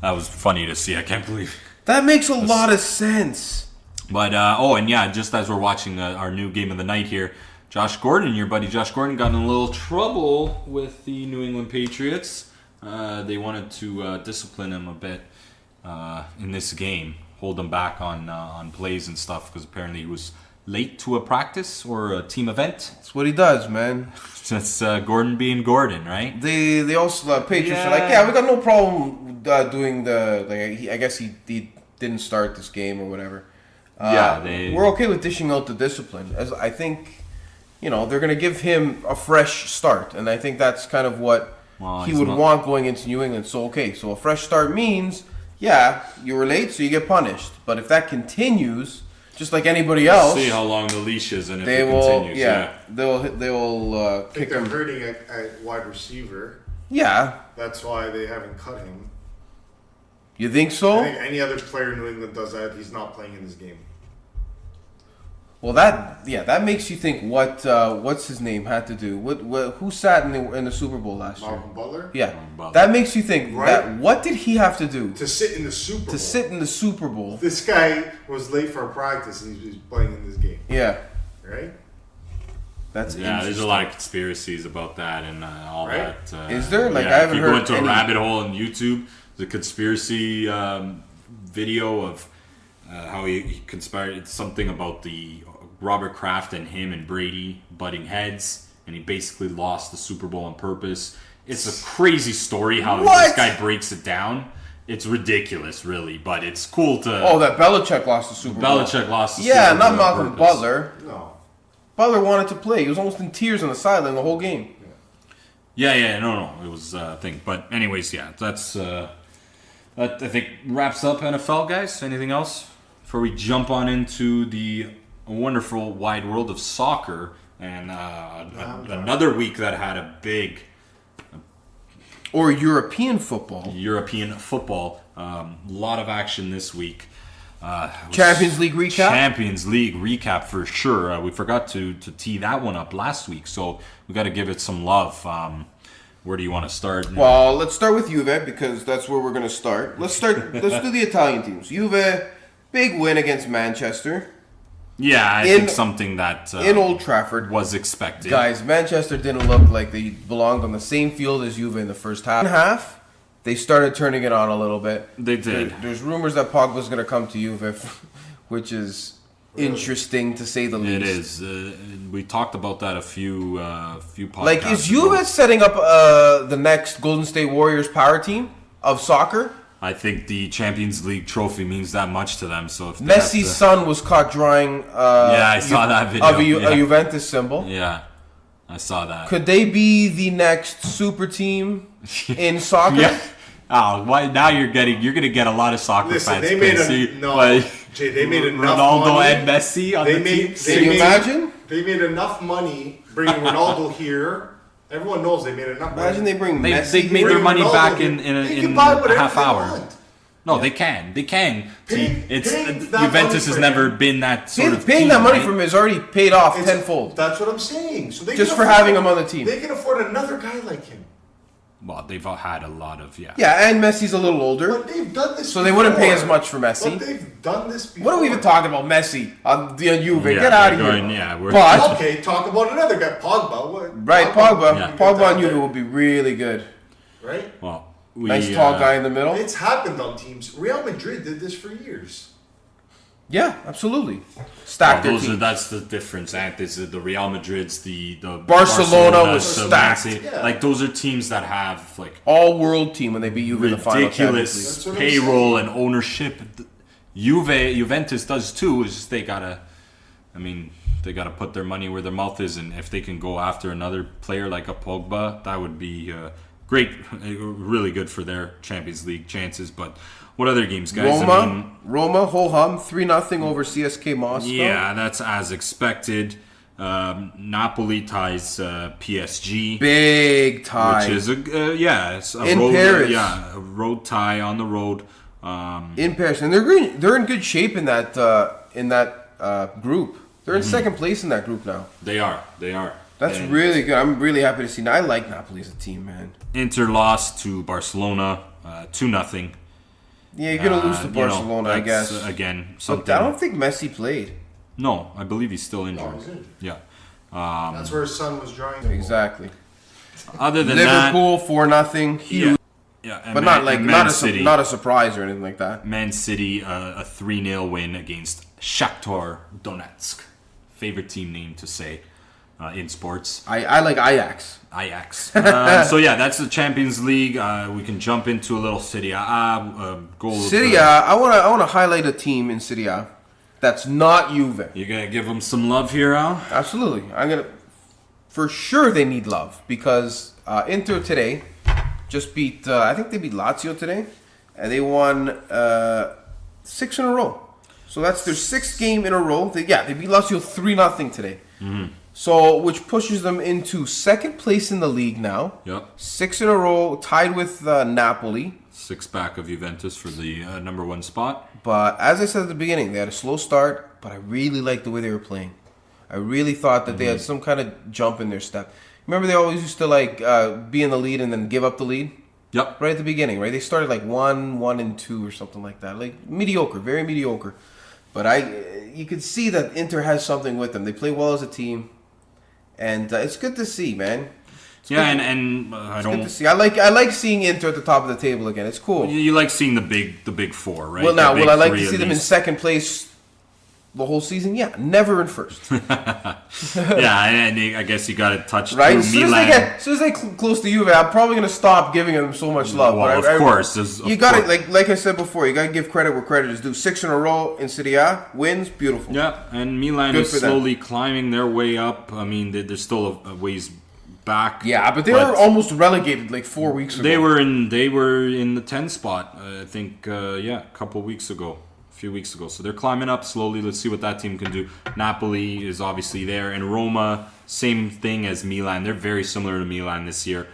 that was funny to see. I can't believe it. That makes a lot of sense. But, and yeah, just as we're watching our new game of the night here, Josh Gordon, your buddy Josh Gordon, got in a little trouble with the New England Patriots. They wanted to discipline him a bit in this game, hold him back on plays and stuff, because apparently he was late to a practice or a team event. That's what he does, man. That's Gordon being Gordon, right? They also Patriots are like, Yeah. yeah, we got no problem doing the like. I guess he didn't start this game or whatever. Yeah, we're okay with dishing out the discipline. As I think, they're going to give him a fresh start. And I think that's kind of what he would want going into New England. So, so a fresh start means, you were late, so you get punished. But if that continues, just like anybody else, see how long the leash is and if they it will, continues. they will kick they're him. hurting at wide receiver. Yeah. That's why they haven't cut him. You think so? I think any other player in New England does that, he's not playing in this game. Well, that makes you think what's his name had to do. Who sat in the Super Bowl last year? Malcolm Butler? Yeah. Butler. That makes you think Right. that what did he have to do To sit in the Super Bowl. to sit in the Super Bowl? This guy was late for a practice and he's playing in this game. Yeah. Right? That's There's interesting. a lot of conspiracies about that and all Right? that. Is there? Like, I if haven't you heard go into any- a rabbit hole on YouTube, the conspiracy video of how he conspired something about the Robert Kraft and him and Brady butting heads, and he basically lost the Super Bowl on purpose. It's a crazy story how What? this guy breaks it down. It's ridiculous, really, but it's cool to. Oh, that Belichick lost the Super Bowl. Belichick lost the Yeah, Super Bowl not on Malcolm purpose. Butler. No. Butler wanted to play. He was almost in tears on the sideline the whole game. No, it was a thing. But anyways, that's that I think wraps up NFL, guys. Anything else before we jump on into the wonderful wide world of soccer and another week that had a big Or European football. European football. Lot of action this week. Champions League recap? Champions League recap for sure. We forgot to tee that one up last week, so we got to give it some love. Where do you want to start? Well, let's start with Juve because that's where we're going to start. Let's do the Italian teams. Juve, big win against Manchester Yeah, I think something that in Old Trafford. was expected. Guys, Manchester didn't look like they belonged on the same field as Juve in the first half. They started turning it on a little bit. They did. There's rumors that Pogba's going to come to Juve, which is interesting to say the least. It is. We talked about that a few podcasts Like, is ago. Juve setting up the next Golden State Warriors power team of soccer? I think the Champions League trophy means that much to them. So if they have Messi's son was caught drawing I saw that video. of a Juventus symbol. Yeah, I saw that. Could they be the next super team in soccer? Yeah. Oh, why now you're gonna get a lot of soccer Listen, fans. they made pissy. Jay, they made enough Ronaldo money. and Messi on They the made- team. Can you imagine? They made enough money bringing Ronaldo here. Everyone knows they made enough money. Imagine they bring Messi. They made their here. money Ronaldo back here. in They a can buy whatever half they hour. want. No, they can. They can. See, Pay it's that money Juventus has for never him. been that sort of Paying team, that money right? from him is already paid off It's- tenfold. That's what I'm saying. So they Just can for afford- having him on the team. They can afford another guy like him. Well, they've had a lot of Yeah, and Messi's a little older, But they've done this so they wouldn't pay before. as much for Messi. But they've done this before. What are we even talking about Messi on Juve? Yeah, Get out of we're here. going- yeah, we're- But Okay, talk about another guy, Pogba. right, Pogba. Yeah. Pogba on Juve would be really good. Right? Well, Nice tall guy in the middle. It's happened on teams. Real Madrid did this for years. Yeah, absolutely. Stacked their team. That's the difference, Ant. Is the Real Madrid's the Barcelona was the stacked. Man City. Yeah. Like those are teams that have like All-world team when they beat Juve in the final Champions ridiculous That's what I'm payroll saying. and ownership. Juventus does too. It's just they gotta put their money where their mouth is, and if they can go after another player like a Pogba, that would be great, really good for their Champions League chances. But what other games, guys? Roma, ho-hum, 3-0 over CSK Moscow. Yeah, that's as expected. Napoli ties PSG. Big tie. Which is it's a In road, Paris. a road tie on the road. in Paris, and they're in good shape in that group. They're in second place in that group now. They are. That's And really good. I'm really happy to see. Now, I like Napoli as a team, man. Inter lost to Barcelona 2-0. Yeah, you're gonna lose to Barcelona, I that's, guess. Again, But something. I don't think Messi played. No, I believe he's still injured. he's injured. Yeah. That's where his son was drawing the ball. Exactly. Other than Liverpool 4-0. that, Huge, yeah, and but Man not City. not a surprise or anything like that. Man City, a 3-0 win against Shakhtar Donetsk. Favorite team name to say in sports. I like Ajax. Ajax. So yeah, that's the Champions League. We can jump into a little Serie A. Serie A. I want to highlight a team in Serie A that's not Juve. You're gonna give them some love here, Al? Absolutely. I'm gonna for sure they need love because Inter today just beat, I think they beat Lazio today, and they won 6 in a row. So that's their 6th game in a row. They beat Lazio 3-0 today. Mm-hmm. So, which pushes them into 2nd place in the league now. Yep. 6 in a row, tied with Napoli. 6 back of Juventus for the number 1 spot. But as I said at the beginning, they had a slow start, but I really liked the way they were playing. I really thought that they had some kind of jump in their step. Remember, they always used to be in the lead and then give up the lead? Yep. Right at the beginning, right? They started 1, and 2 or something like that. Mediocre, very mediocre. But you could see that Inter has something with them. They play well as a team. And it's good to see, man. It's Yeah, good and I Good to don't. see. I like seeing Inter at the top of the table again. It's cool. You like seeing the big four, right? Well, now, The big will I like three to at see them in least. 2nd place the whole season? Yeah, never in 1st. Yeah, and I guess you got to touch Right? through Milan. As soon as they close to Juve, I'm probably going to stop giving them so much love. Well, But of course. You got it. Like I said before, you got to give credit where credit is due. 6 in a row in Serie A wins, beautiful. Yeah, and Milan Good is for them. slowly climbing their way up. I mean, they're still a ways back. Yeah, but they were almost relegated 4 weeks ago. They were in the 10 spot. I think a few weeks ago. So they're climbing up slowly. Let's see what that team can do. Napoli is obviously there, and Roma, same thing as Milan. They're very similar to Milan this year.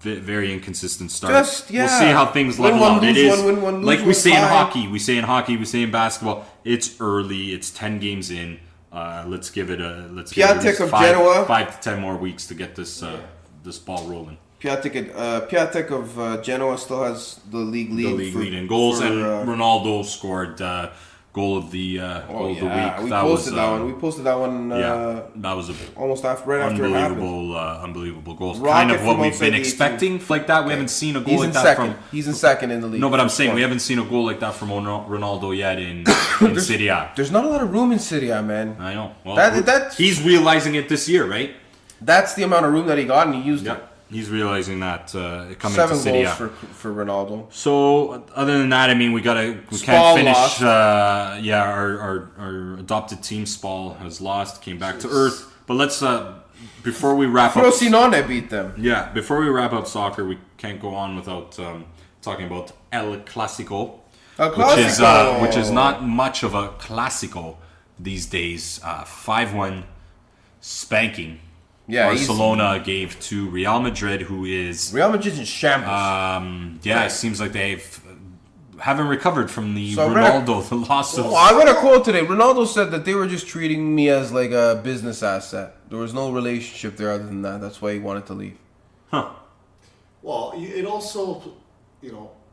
Very inconsistent start. We'll see how things Win level one, out. It lose is one, win one, lose like we one, say in tie. hockey. We say in basketball. It's early. It's 10 games in. Let's give it at Piatek least of Genoa. 5 to 10 more weeks to get this ball rolling. Piatek of Genoa still has the league lead. The league lead in goals, and uh, Ronaldo scored goal of the week. We posted that one. We posted that one. That was a Almost right after it happened. unbelievable goals. Rocket Kind of what from we've outside been the expecting like that. We haven't seen a goal He's like in that second. from. He's in 2nd in the league. No, but I'm saying we haven't seen a goal like that from Ronaldo yet in Serie A. There's not a lot of room in Serie A, man. I know. Well, That's- he's realizing it this year, right? That's the amount of room that he got, and he used it. Yeah, he's realizing that coming 7 to Serie goals A. for Ronaldo. So other than that, I mean, we can't Spal finish. lost. Our adopted team Spal has lost, came back to earth. But let's before we wrap up. Frosinone beat them. Yeah, before we wrap up soccer, we can't go on without talking about El Clasico, El Clasico. which is not much of a Clasico these days. 5-1 spanking. Yeah, Barcelona gave to Real Madrid, who is Real Madrid's in shambles. it seems like haven't recovered from the So Ronaldo, the loss of. Well, I read a quote today. Ronaldo said that they were just treating me as a business asset. There was no relationship there other than that. That's why he wanted to leave. Huh. Well, it also,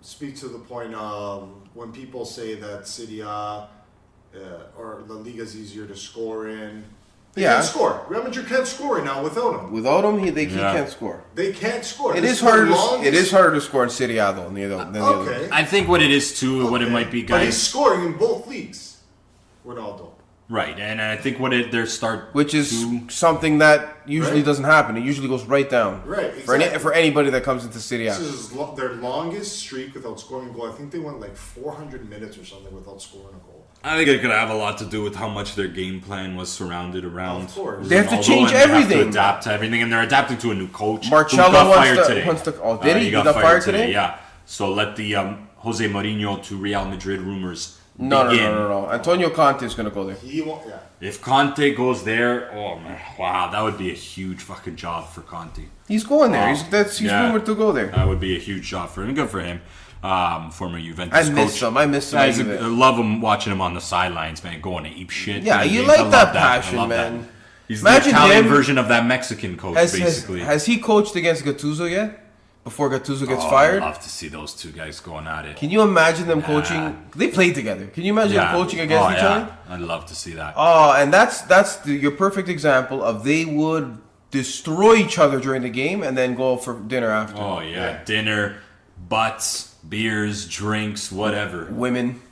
speaks to the point of when people say that Serie A or La Liga is easier to score in. They can't score. Real Madrid can't score right now without him. Without him, he can't score. They can't score. It This is harder. the It is harder to score in Serie A though than the other. Okay. I think what it is too, what it might be, But he's guys. scoring in both leagues, Ronaldo. Right, and I think their start, Which is to- something that usually Right. doesn't happen. It usually goes right down. Right, For exactly. anybody that comes into Serie A. This is their longest streak without scoring a goal. I think they went 400 minutes or something without scoring a goal. I think it could have a lot to do with how much their game plan was surrounded around. Of course. They have to Ronaldo, change and they have everything. to adapt to everything, and they're adapting to a new coach. Marcello who got wants fired to- today. wants to- oh, did he? He He got got fired fired today. today? Yeah. So let the Jose Mourinho to Real Madrid rumors No, begin. no. Antonio Conte is going to go there. He won't. Yeah. If Conte goes there, oh man, wow, that would be a huge fucking job for Conte. He's going there. Wow. He's Yeah. rumored to go there. That would be a huge job for him. Good for him. Former Juventus I miss coach. him. I miss him. Guys, I love him watching him on the sidelines, man, going to ape shit. Yeah, in the you games. like I love that I passion, love man. That. He's Imagine the Italian him- version of that Mexican coach, basically. Has he coached against Gattuso yet? Before Gattuso gets I'd fired? love to see those two guys going at it. Can you imagine them coaching? They played together. Can you imagine them coaching against each other? I'd love to see that. Oh, and that's your perfect example of they would destroy each other during the game and then go for dinner after. Oh yeah, dinner, butts, beers, drinks, whatever. Women,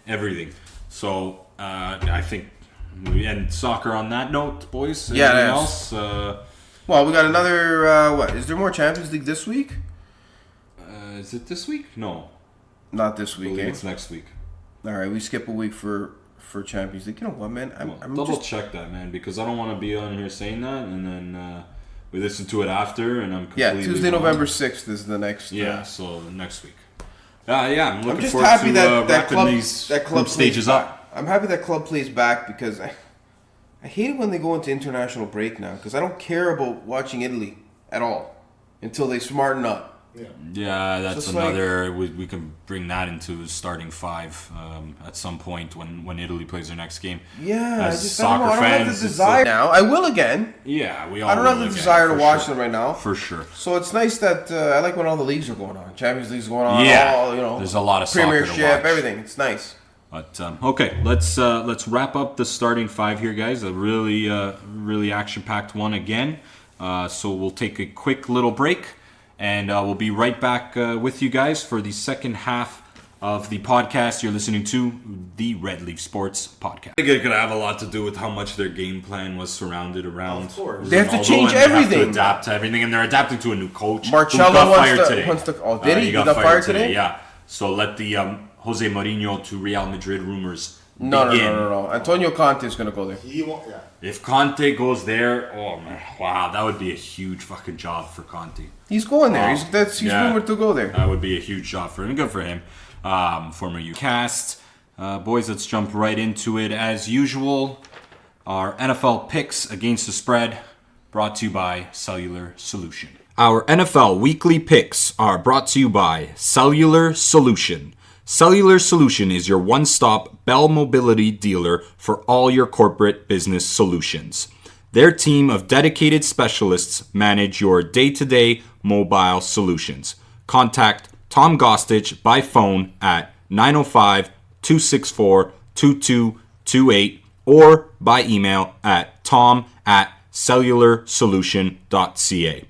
everything. So I think we end soccer on that note, boys. Yeah, Anything yes. else? Well, we got another. What is there more Champions League this week? Is it this week? No, Not this I week. believe Eh? it's next week. All right, we skip a week for for Champions League. You know what, man? I'm Double just check that, man, because I don't want to be on here saying that, and then we listen to it after, and I'm completely Tuesday, wrong. November 6th is the next. So next week. I'm looking just forward happy to that wrapping club these that club group plays stages back. up. I'm happy that club plays back because I hate it when they go into international break now because I don't care about watching Italy at all until they smarten up. Yeah, that's Just another. We can bring that into starting five at some point when Italy plays their next game. Yeah, As I soccer don't have fans, the it's desire now. I will again. Yeah, we all. I don't have will the again, desire to for watch sure. them right now. For sure. So it's nice that I like when all the leagues are going on. Champions League's going on. Yeah, all, there's a lot of soccer to Premiership, watch. everything. It's nice. But okay, let's wrap up the starting five here, guys. A really action-packed one again. So we'll take a quick little break, and we'll be right back with you guys for the second half of the podcast. You're listening to the Red Leaf Sports Podcast. I think it could have a lot to do with how much their game plan was surrounded around. Of course. They have to Ronaldo, change and they have everything. to adapt to everything, and they're adapting to a new coach. Marcello who got wants fired to- today. wants to- oh, did he? He He got got fired fired today. today? Yeah. So let the Jose Mourinho to Real Madrid rumors No. begin. Antonio Conte is going to go there. He won't. Yeah. If Conte goes there, oh man, wow, that would be a huge fucking job for Conte. He's going there. Wow. He's Yeah. rumored to go there. That would be a huge job for him. Good for him. Former UCast. Boys, let's jump right into it. As usual, our NFL picks against the spread, brought to you by Cellular Solution. Our NFL weekly picks are brought to you by Cellular Solution. Cellular Solution is your one-stop Bell Mobility dealer for all your corporate business solutions. Their team of dedicated specialists manage your day-to-day mobile solutions. Contact Tom Gostich by phone at 905-264-2228 or by email at tom@cellularsolution.ca.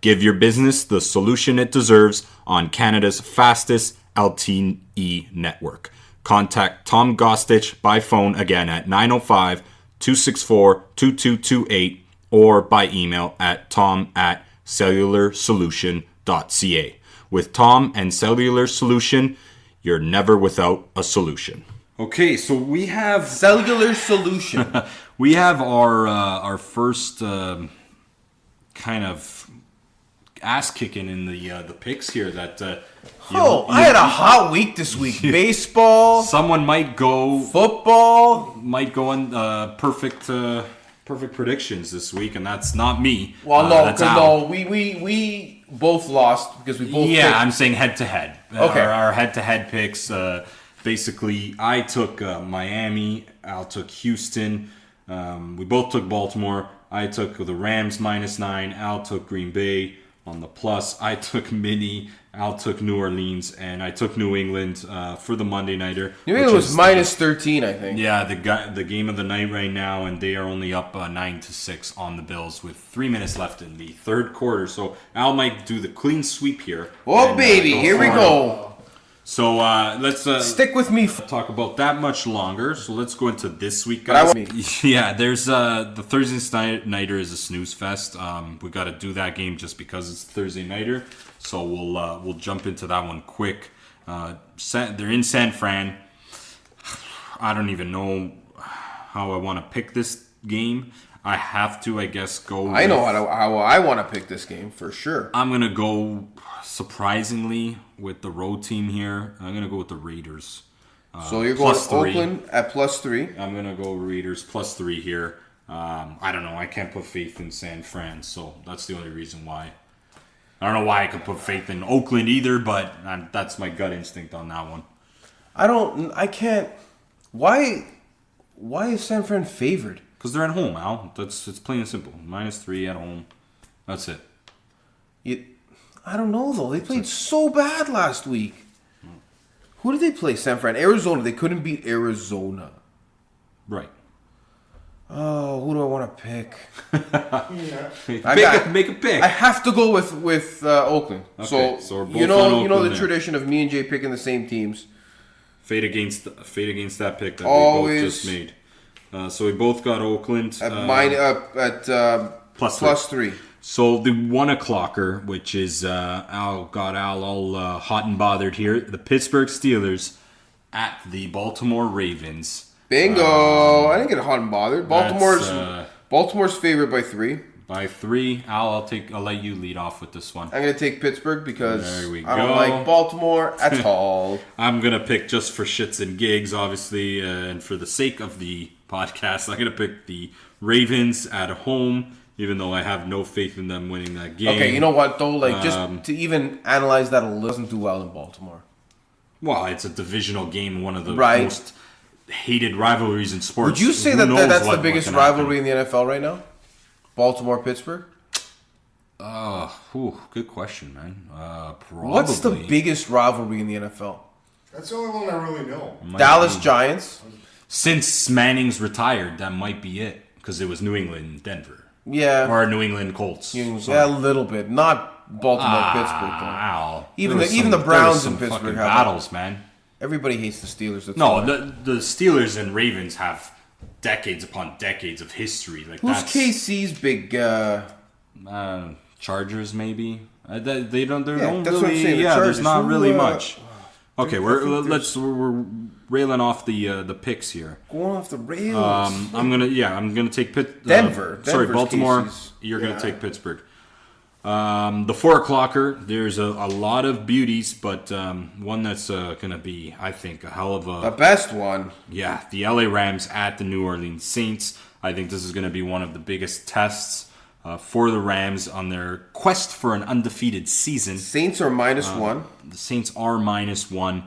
Give your business the solution it deserves on Canada's fastest LTE network. Contact Tom Gostich by phone again at 905-264-2228 or by email at tom@cellularsolution.ca. With Tom and Cellular Solution, you're never without a solution. Okay, so we have Cellular Solution. we have our first kind of ass kicking in the picks here that I had a hot week this week. Baseball, someone might go football. on perfect predictions this week, and that's not me. Well, that's Al. we both lost because we both. Yeah, picked. I'm saying head to head. Okay. Our head to head picks. Basically, I took Miami. Al took Houston. We both took Baltimore. I took the Rams -9. Al took Green Bay on the plus. I took Mini. Al took New Orleans, and I took New England for the Monday nighter. New England was -13, I think. Yeah, the game of the night right now, and they are only up 9-6 on the Bills with 3 minutes left in the third quarter. So Al might do the clean sweep here. Oh and, baby, here we go. So let's Stick with me. talk about that much longer. So let's go into this week, But I guys. want- Yeah, there's the Thursday nighter is a snooze fest. We got to do that game just because it's Thursday nighter. So we'll jump into that one quick. They're in San Fran. I don't even know how I want to pick this game. I have to, I guess, go. I know how I want to pick this game for sure. I'm gonna go surprisingly with the road team here. I'm gonna go with the Raiders. So you're going +3. Oakland at +3. I'm gonna go Raiders +3 here. I don't know. I can't put faith in San Fran, so that's the only reason why. I don't know why I could put faith in Oakland either, but that's my gut instinct on that one. I can't. Why is San Fran favored? Because they're at home, Al. It's plain and simple. -3 at home. That's it. I don't know though. They played so bad last week. Who did they play? San Fran, Arizona. They couldn't beat Arizona. Right. Oh, who do I want to pick? Make a pick. I have to go with Oakland. Okay, so So, we're both you on know Oakland the there. tradition of me and Jay picking the same teams. Fade against that pick that Always. we both just made. So we both got Oakland. At +3. So the 1 o'clocker, which is Al all hot and bothered here. The Pittsburgh Steelers at the Baltimore Ravens. Bingo! I didn't get hot and bothered. That's, Baltimore's favorite by 3. By 3. I'll let you lead off with this one. I'm going to take Pittsburgh because There we I don't go. like Baltimore at all. I'm going to pick just for shits and gigs, obviously, and for the sake of the podcast, I'm going to pick the Ravens at home, even though I have no faith in them winning that game. Okay, you know what, though? Like, just to even analyze that a little, doesn't do well in Baltimore. Well, it's a divisional game, one of the Right. most hated rivalries in sports. Would you say Who that knows that's what the biggest can happen? rivalry in the NFL right now? Baltimore-Pittsburgh? Good question, man. Probably. What's the biggest rivalry in the NFL? That's the only one I really know. Dallas Giants? Since Manning's retired, that might be it. Because it was New England, Denver. Yeah. Or New England Colts. Yeah, a little bit. Not Baltimore-Pittsburgh, though. Wow. Even There the was Browns some in Pittsburgh fucking have battles, man. Everybody hates the Steelers. That's No, why. the Steelers and Ravens have decades upon decades of history. Like Who's that's KC's big... Chargers, maybe. They don't. They Yeah, don't that's what I'm really. saying, the Yeah, there's Chargers. not Who, really much. Okay, we're there's- railing off the picks here. Going off the rails. I'm gonna take Denver. Sorry, Denver's Baltimore. Casey's. You're gonna take Pittsburgh. The 4 o'clocker. There's a lot of beauties, but one that's gonna be, I think, a hell of the best one. yeah. The LA Rams at the New Orleans Saints. I think this is gonna be one of the biggest tests for the Rams on their quest for an undefeated season. Saints are -1. The Saints are -1.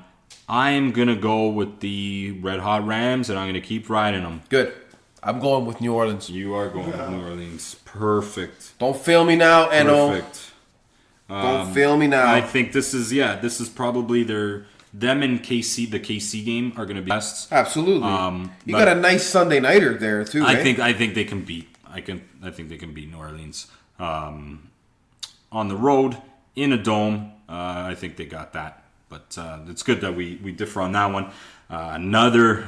I'm going to go with the Red Hot Rams, and I'm going to keep riding them. Good. I'm going with New Orleans. You are going with New Orleans. Perfect. Don't fail me now, Eno. Perfect. Don't fail me now. I think this is probably them and KC, the KC game are going to be best. Absolutely. You but got a nice Sunday nighter there too. I eh? think they can beat. I think they can beat New Orleans on the road in a dome. I think they got that. But it's good that we differ on that one. Another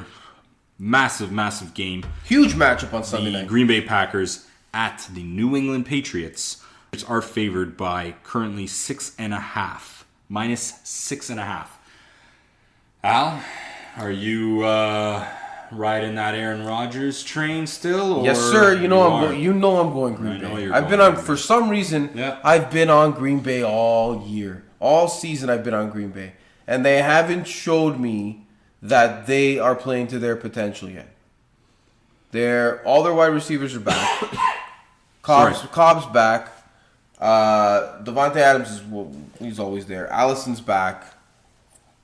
massive game. Huge matchup on Sunday The night. Green Bay Packers at the New England Patriots, which are favored by currently 6.5, -6.5. Al, are you riding that Aaron Rodgers train still? Or Yes, sir. You know are? I'm going Green I know Bay. you're I've been going on Green for some reason. Yeah. I've been on Green Bay all year, all season. I've been on Green Bay, and they haven't showed me that they are playing to their potential yet. All their wide receivers are back. Cobb's back. Devontae Adams he's always there. Allison's back.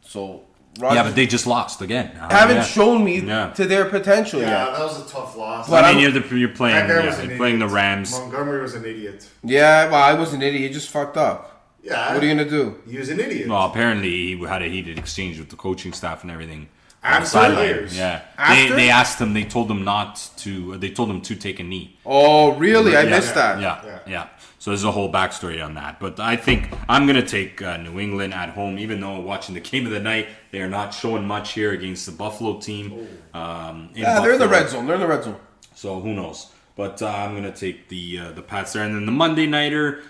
So Rodgers Yeah, but they just lost again. haven't shown me Yeah. to their potential Yeah, yet. that was a tough loss. But I mean, I'm- you're playing. That guy Yeah, was an you're playing the idiot. Rams. Montgomery was an idiot. Yeah, well, I was an idiot. He just fucked up. Yeah. What are you gonna do? He was an idiot. Well, apparently he had a heated exchange with the coaching staff and everything. After on the sideline. players. Yeah. After? They asked him. They told him not to. They told him to take a knee. Oh, really? I Yeah. missed that. Yeah. So there's a whole backstory on that. But I think I'm going to take New England at home, even though watching the game of the night, they are not showing much here against the Buffalo team. Yeah, they're in the red zone. They're in the red zone. So who knows? But I'm going to take the Pats there. And then the Monday Nighter,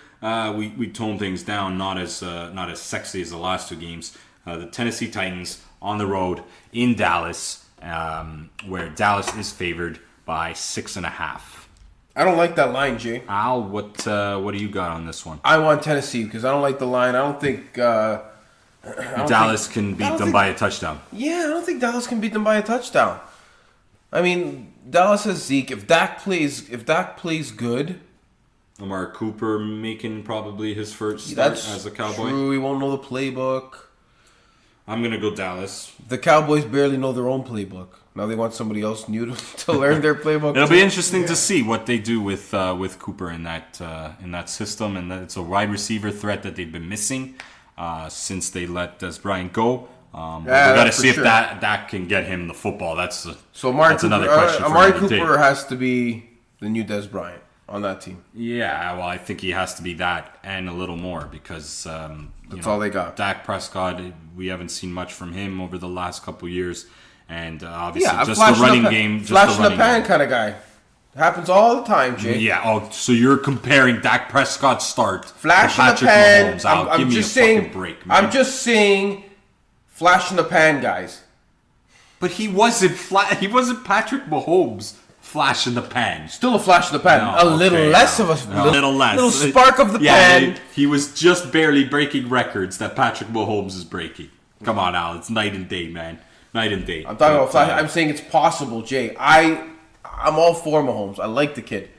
we tone things down, not as sexy as the last two games. The Tennessee Titans on the road in Dallas, where Dallas is favored by 6.5. I don't like that line, Jay. Al, what do you got on this one? I want Tennessee because I don't like the line. I don't think Dallas can beat them by a touchdown. Yeah, I don't think Dallas can beat them by a touchdown. I mean, Dallas has Zeke. If Dak plays good, Amari Cooper making probably his first start that's as a Cowboy. true. He won't know the playbook. I'm gonna go Dallas. The Cowboys barely know their own playbook. Now they want somebody else new to learn their playbook. It'll be interesting to see what they do with Cooper in that system, and that it's a wide receiver threat that they've been missing since they let Des Bryant go. We got to that's see for if sure. that can get him the football. That's Amari another question. Amari for another Cooper day. has to be the new Des Bryant on that team. Yeah, well, I think he has to be that and a little more because That's all they got. Dak Prescott, we haven't seen much from him over the last couple years, and obviously Yeah, just the running game, flash in the pan kind of guy. Happens all the time, Jay. Yeah. Oh, so you're comparing Dak Prescott's start Flash to in the Patrick pan. Mahomes? Al, I'm give me just a saying. fucking break, man. I'm just saying, flash in the pan, guys. But he wasn't He wasn't Patrick Mahomes. Flash in the pan. Still a flash in the pan. No, a little less of a little less. Little spark of the pan. He was just barely breaking records that Patrick Mahomes is breaking. Come on, Al. It's night and day, man. Night and day. I'm talking about flash. I'm saying it's possible, Jay. I'm all for Mahomes. I like the kid.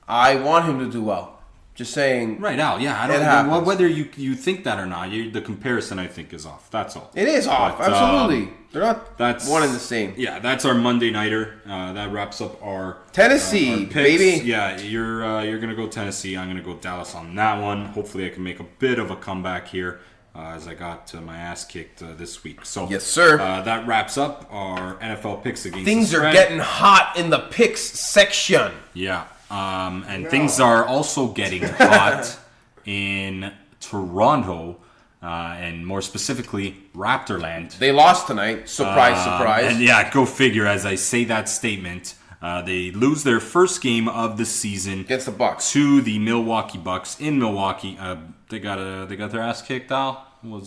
I want him to do well. Just saying. Right, Al. Yeah, I don't know whether you think that or not. The comparison, I think, is off. That's all. It is off. But, absolutely. They're not one and the same. Yeah, that's our Monday nighter. That wraps up our Tennessee, our picks. baby. Yeah, you're gonna go Tennessee. I'm gonna go Dallas on that one. Hopefully, I can make a bit of a comeback here as I got my ass kicked this week. So yes, sir. That wraps up our NFL picks against. Things the are spread. getting hot in the picks section. Yeah, and things are also getting hot in Toronto. And more specifically, Raptorland. They lost tonight. Surprise, surprise. And yeah, go figure. As I say that statement, they lose their first game of the season Against the Bucks to the Milwaukee Bucks in Milwaukee. They got their ass kicked. Al, what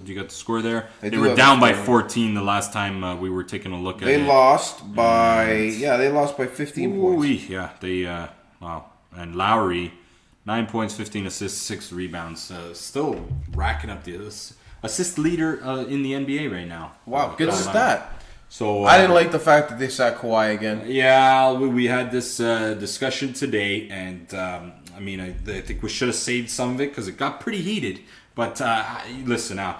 you got the score there? They were down by 14 the last time we were taking a look at it. They lost by 15 points. Yeah, they wow. And Lowry. 9 points, 15 assists, 6 rebounds. Still racking up the assist leader in the NBA right now. Wow, good stat. So I didn't like the fact that they sat Kawhi again. Yeah, we had this discussion today, and I think we should have saved some of it because it got pretty heated. But listen, now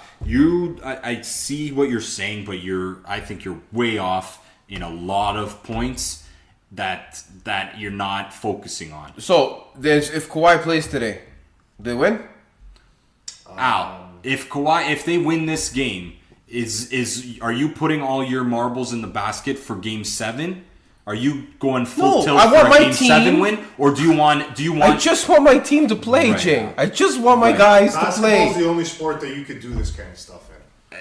I see what you're saying, but I think you're way off in a lot of points that you're not focusing on. So if Kawhi plays today, they win? Al, if they win this game, are you putting all your marbles in the basket for Game 7? Are you going full tilt for a Game 7 win, or do you want? I just want my team to play, Right. Jay. I just want my guys to Basketball's play. the only sport that you could do this kind of stuff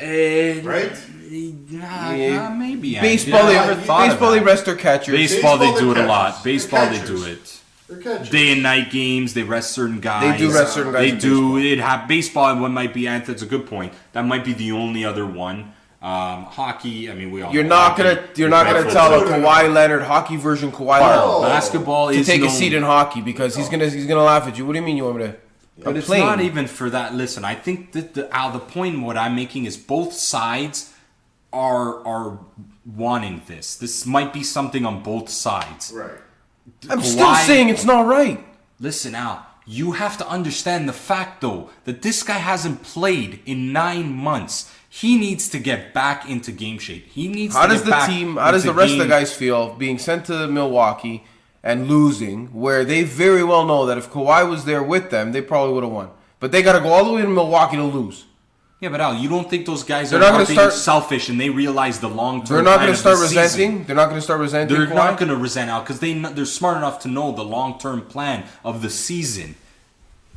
in. Right? Yeah, maybe. Baseball, they rest their catchers. Baseball, they do it a catchers. lot. Baseball, They're they do catchers. it. They're catchers. Day and night games, they rest certain guys. They do rest certain guys. They in do. baseball. Baseball. What might be? That's a good point. That might be the only other one. Hockey. I mean, we all. You're know not hockey. gonna tell a Kawhi Leonard hockey version Kawhi Leonard Basketball to is take a known- seat in hockey because he's gonna laugh at you. What do you mean you want me to? But it's not even for that. Listen, I think that the point what I'm making is both sides are wanting this. This might be something on both sides. Right. I'm still saying it's not right. Listen, Al, you have to understand the fact, though, that this guy hasn't played in 9 months. He needs to get back into game shape. He needs How to does get the back team, how does the into rest of the game- guys feel being sent to Milwaukee and losing, where they very well know that if Kawhi was there with them, they probably would have won. But they got to go all the way to Milwaukee to lose. Yeah, but Al, you don't think those guys They're are not gonna being start- selfish and they realize the long term? They're not going to start resenting. They're not going to start resenting. They're Kawhi. not going to resent Al because they're smart enough to know the long term plan of the season.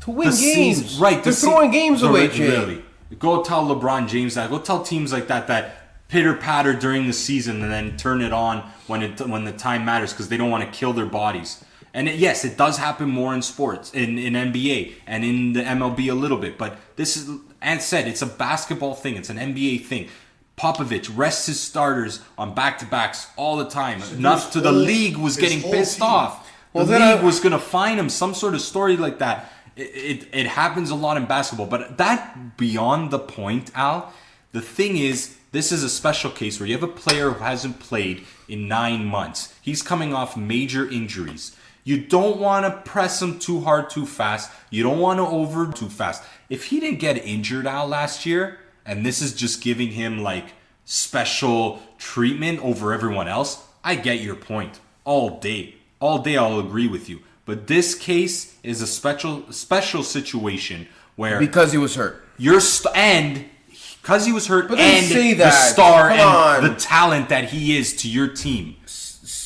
to win The games. season- right? They're throwing games away, Jay. Really. Go tell LeBron James that. Go tell teams like that pitter patter during the season and then turn it on when the time matters because they don't want to kill their bodies. And yes, it does happen more in sports, in NBA and in the MLB a little bit. But this is, as said, it's a basketball thing. It's an NBA thing. Popovich rests his starters on back-to-backs all the time. Enough to the league was getting whole pissed team. off. Well, The then league was going to fine him, some sort of story like that. It happens a lot in basketball. But that beyond the point, Al. The thing is, this is a special case where you have a player who hasn't played in 9 months. He's coming off major injuries. You don't want to press him too hard too fast. You don't want to over too fast. If he didn't get injured out last year, and this is just giving him like special treatment over everyone else, I get your point. All day I'll agree with you. But this case is a special situation where Because he was hurt. and because he was hurt But don't and say the that. star Come and on. the talent that he is to your team,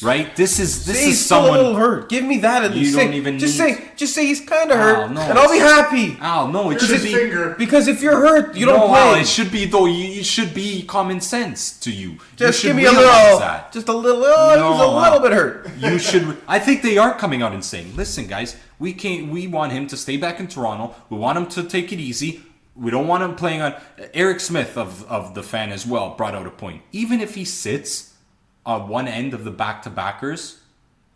right? This is He's still a someone. little hurt. Give me that at least. You don't even just need- say he's kind of hurt, no, and I'll be happy. Al, no, it Here's should his be. finger. Because if you're hurt, you don't No, play. Al, it should be though. You should be common sense to you. Just you should give me a realize little, that. just a little. Oh, No, he's a little Al. bit hurt. You should. I think they are coming out and saying, "Listen, guys, we want him to stay back in Toronto. We want him to take it easy. We don't want him playing on. Eric Smith of the Fan as well brought out a point. Even if he sits on one end of the back-to-backers,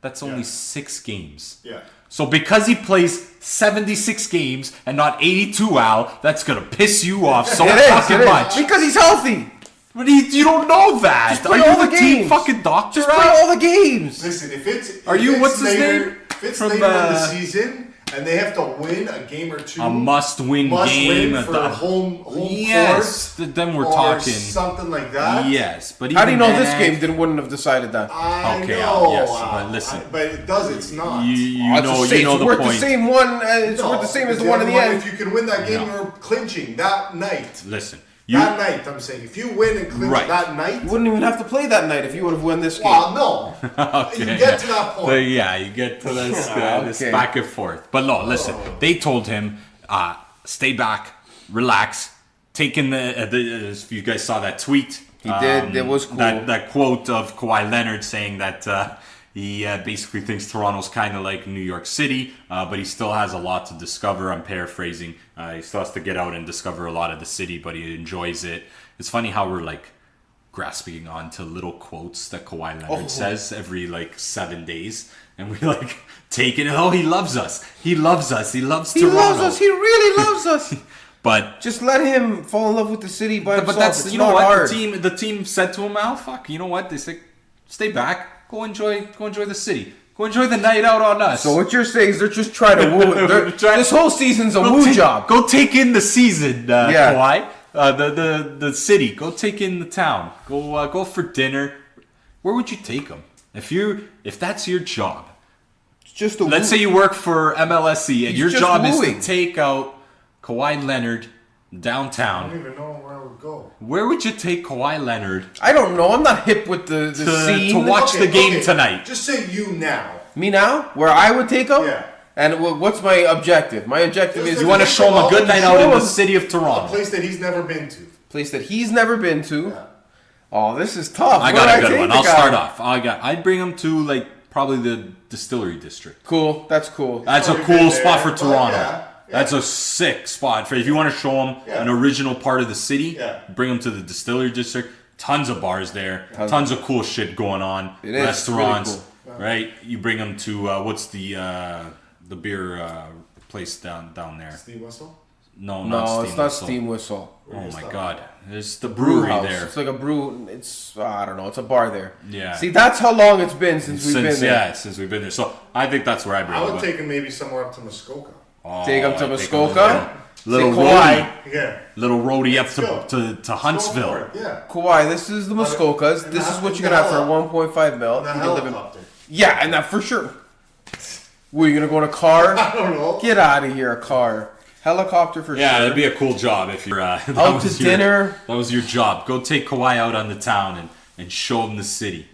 that's only 6 games. Yeah. So because he plays 76 games and not 82, Al, that's gonna piss you off so fucking much. Because he's healthy. But you don't know that. Just play Are all you the the team games. fucking doctor? Just play all the games. Listen, if it's what's his name? If it's From later in the season and they have to win a game or two, A must-win game win for home yes, court, then we're or talking something like that. Yes, but How do you know even this then, game wouldn't have decided that? I Okay, know, yes, but listen. but it does. It's not. You It's know the same- the it's worth point. the same one. It's No, worth the same as but the one in the other end. If you can win that game, No. you're clinching that night. Listen, That night, I'm saying, if you win and clinch Right. that night, You wouldn't even have to play that night if you would have won this game. well, no, you get to that point. But yeah, you get to this, this Okay. back and forth. But no, listen, they told him, stay back, relax, take in if you guys saw that tweet. He did. It was cool. That quote of Kawhi Leonard saying that he basically thinks Toronto's kind of like New York City, but he still has a lot to discover. I'm paraphrasing. He still has to get out and discover a lot of the city, but he enjoys it. It's funny how we're like grasping onto little quotes that Kawhi Leonard says every like 7 days, and we like take it. Oh, he loves us. He loves us. He loves He Toronto. loves us. He really loves us. But Just let him fall in love with the city by himself. but that's It's you know not what hard. the team said to him, Al, fuck, you know what? They said, stay back, go enjoy the city, go enjoy the night out on us. So what you're saying is they're just trying to woo it. We're trying- This whole season's a woo job. Go take in the season, Yeah. Kawhi. The city. Go take in the town. Go for dinner. Where would you take him if that's your job? It's just a Let's say you work for MLSE and He's your just job wooing. is to take out Kawhi Leonard I downtown. don't even know where I would go. Where would you take Kawhi Leonard I don't know. I'm not hip with the scene. to watch the game tonight? Just say you now. Me now? Where I would take him? Yeah. And what's my objective? My objective Just is You want to show him a good night out in the city of A Toronto. place that he's never been to. place that he's never been to. Yeah. Oh, this is tough. I Where got do a good take one. the I'll guy? start off. I'd bring him to like probably the distillery district. Cool. That's cool. That's a Already cool been spot there, for but Toronto. yeah. That's a sick spot for if you want to show them Yeah. an original part of the city. Yeah. Bring them to the distillery district. Tons of bars there. Tons of cool shit going on. It is. Restaurants, Really right? You bring them to what's the beer place down there? Steve Whistle? No, No, it's not Whistle. Steam Whistle. Oh is my that? god, there's the Brew brewery house. there. It's like a brew. It's I don't know. It's a bar there. Yeah. See, that's how long it's been since we've been there. Yeah, since we've been there. So I think that's where I bring I him. would take him maybe somewhere up to Muskoka. Take him to I'd Muskoka. Little Say Kawhi. roadie. Yeah. Little roadie up Let's go. to Huntsville. Go for it, Yeah. Kawhi, this is the Muskokas. And This the- is what and you're gonna have for the 1.5 mil. The You can live in- helicopter. Yeah, and that for sure. Were you gonna go in a car? I don't know. Get out of here, a car. Helicopter for Yeah, sure. it'd be a cool job if you're that Out was to your- dinner. That was your job. Go take Kawhi out on the town and show him the city.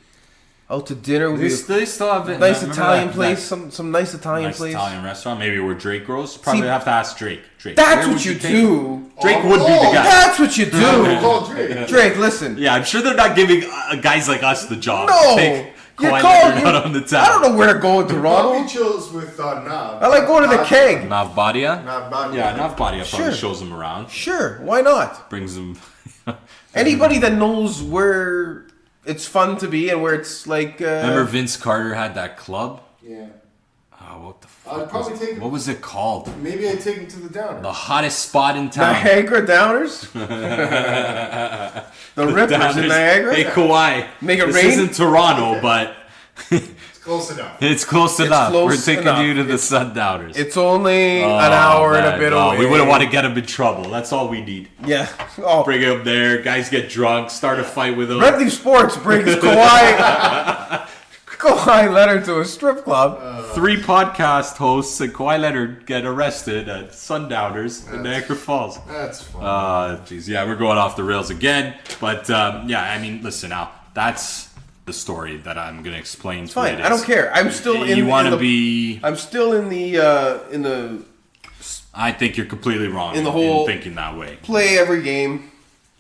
Out to dinner would be They still have it. nice remember Italian that- place. that Some nice Italian nice place. Italian restaurant. Maybe where Drake grows. Probably See, have to ask Drake. That's where what would you take him? do. Drake would be the guy. That's what you do. Call Drake. Drake, listen. Yeah, I'm sure they're not giving guys like us the job. No. to take You Kawhi call Leonard you, out on the town. I don't know where to go in Bobby Toronto. chills with Nav. I like going to the keg. Nav Badia. Nav Badia. Yeah, Nav Badia probably Sure. shows him around. Sure, why not? Brings him. Anybody that knows where it's fun to be and where it's like. Remember Vince Carter had that club? Yeah. Oh, what the I'd fuck? probably Was take it? him. What was it called? Maybe I'd take him to the downer. The hottest spot in town. Niagara Downers? The Rippers in Downers. Niagara? Hey, Kawhi. Make it this rain? isn't Toronto, but It's close enough. it's close enough. close We're taking enough. you to the Sundowners. It's only an hour and a bit away. We wouldn't want to get him in trouble. That's all we need. Yeah. Oh, Bring him there. Guys get drunk. Start a fight with him. Red Leaf Sports brings Kawhi Leonard to a strip club. 3 podcast hosts and Kawhi Leonard get arrested at Sundowners in Niagara Falls. That's fun. Jeez, yeah, we're going off the rails again. But yeah, I mean, listen, Al, that's the story that I'm gonna explain. Fine, I don't care. I'm still in. You want in to the- be? I'm still in the I think you're completely wrong in the whole- thinking that way. play every game,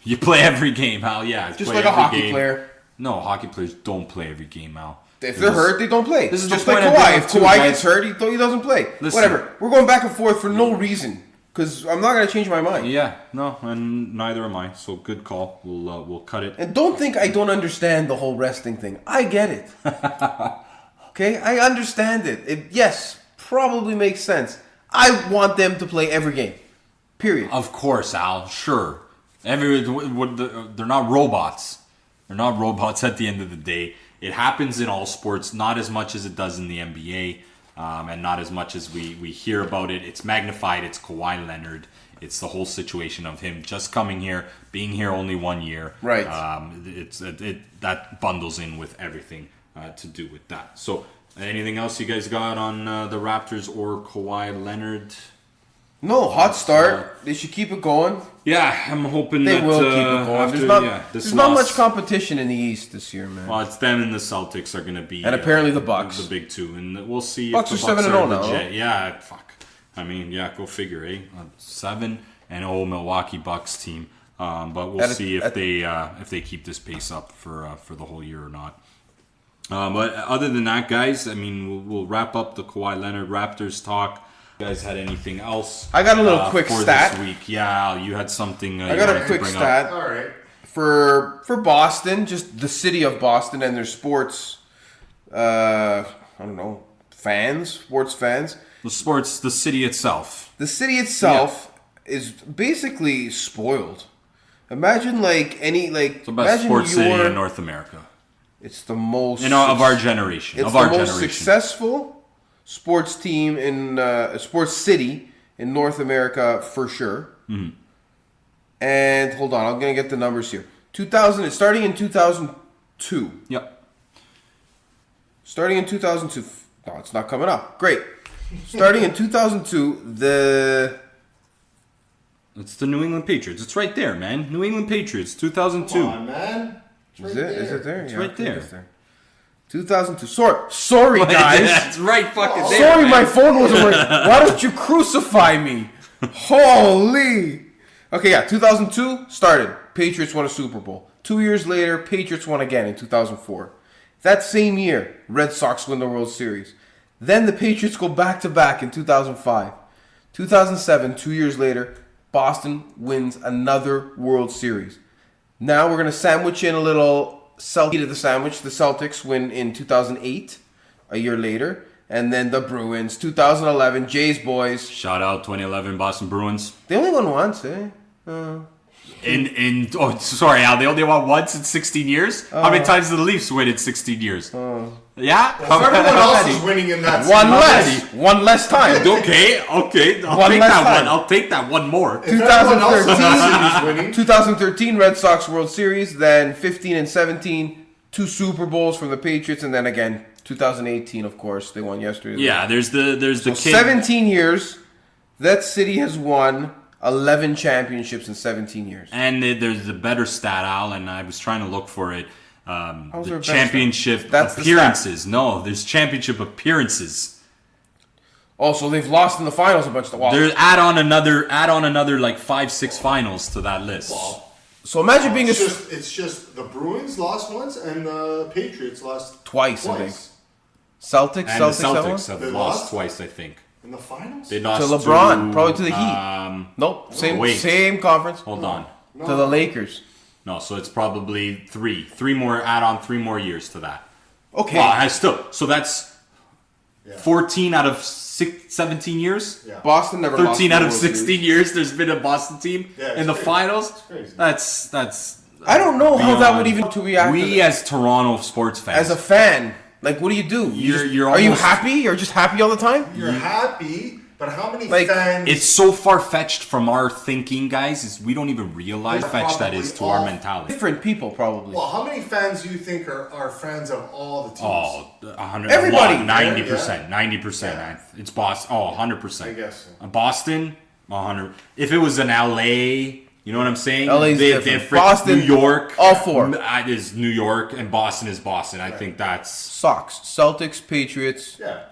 You play every game, Al. Yeah, just play like a every hockey game. player. No, hockey players don't play every game, Al. If they're hurt, they don't play. This is just the like point I'm Kawhi. bringing If to, Kawhi guys. gets hurt, he doesn't play. Listen. Whatever. We're going back and forth for no reason. Because I'm not going to change my mind. Yeah, no, and neither am I. So good call. We'll cut it. And don't think I don't understand the whole resting thing. I get it. Okay? I understand it. Yes, probably makes sense. I want them to play every game. Period. Of course, Al. Sure. They're not robots. They're not robots at the end of the day. It happens in all sports, not as much as it does in the NBA, and not as much as we hear about it. It's magnified. It's Kawhi Leonard. It's the whole situation of him just coming here, being here only 1 year. Right. That bundles in with everything to do with that. So, anything else you guys got on the Raptors or Kawhi Leonard? No, hot start. They should keep it going. Yeah, I'm hoping They that will keep it going. after, There's not much competition in the East this year, man. Well, it's them and the Celtics are going to be, And apparently the Bucks. the big two, and we'll see Bucks if the are Bucks 7-0 are now, legit. huh? Yeah, fuck. I mean, yeah, go figure, eh? 7-0 Milwaukee Bucks team, but we'll see if they keep this pace up for the whole year or not. But other than that, guys, I mean, we'll wrap up the Kawhi Leonard Raptors talk. You guys had anything else? I got a little quick for stat. this week. Yeah, you had something. I got a quick stat. All right. For Boston, just the city of Boston and their sports, I don't know, sports fans. The city itself. The city itself is basically spoiled. Imagine It's the best sports city in North America. It's the most of our generation. It's the most successful sports team in sports city in North America for sure. Mm-hmm. And hold on, I'm gonna get the numbers here. Starting in 2002. Yep. Starting in 2002. No, it's not coming up. Great. Starting in 2002, It's the New England Patriots. It's right there, man. New England Patriots, 2002. Come on, man. Is it there? It's Yeah, right I think there. it's 2002. Sorry, guys. That's right fucking there. Sorry, man. my phone wasn't working. Why don't you crucify me? Holy. Okay, yeah, 2002 started. Patriots won a Super Bowl. 2 years later, Patriots won again in 2004. That same year, Red Sox win the World Series. Then the Patriots go back-to-back in 2005. 2007, 2 years later, Boston wins another World Series. Now we're going to sandwich in a little Celtic of the sandwich. The Celtics win in 2008, a year later. And then the Bruins, 2011, Jays boys. Shout out 2011 Boston Bruins. They only won once, eh? Sorry, Al. They only won once in 16 years. How many times did the Leafs win in 16 years? Yeah. Well, everyone else is winning in that. One less time. Okay. I'll take that one. I'll take that one more. 2013, 2013 Red Sox World Series, then 15 and 17, 2 Super Bowls from the Patriots, and then again 2018, of course, they won yesterday. Yeah, there's the kid. 17 years, that city has won 11 championships in 17 years. And there's the better stat, Al, and I was trying to look for it. How's there The a better championship stat? That's the appearances. No, there's championship appearances. Oh, so they've lost in the finals a bunch of There's add on another like 5-6 finals to that list. So imagine being It's just the Bruins lost once and the Patriots lost twice. I think. And the Celtics Celtics have They lost lost? twice, I think. in the finals. They to lost LeBron, probably to the Heat. Nope, same conference. Hold on. To the Lakers. No, so it's probably three more. Add on 3 more years to that. Okay. So that's 14 out of 17 years. Yeah. Boston never lost 13 the out of World 16 Series. years. There's been a Boston team Yeah, in the crazy. finals. It's crazy. That's. I don't know how that would beyond- even to react. We as Toronto sports fans, as a fan, like, what do you do? You're are you almost- happy? You're just happy all the time? You're happy, but how many Like, fans? it's so far fetched from our thinking, guys. Is we don't even realize They're fetched that is to probably our all mentality. Different people, probably. well, how many fans do you think are fans of all the teams? Oh, 100. Everybody. 90%. 90%. Yeah. Man. It's Boston. Oh, 100%. I guess so. Boston, 100. If it was an LA, you know what I'm saying? LA's They're different. Boston, New York. all four. It is New York, and Boston is Boston. I think that's. Sox, Celtics, Patriots, Yeah.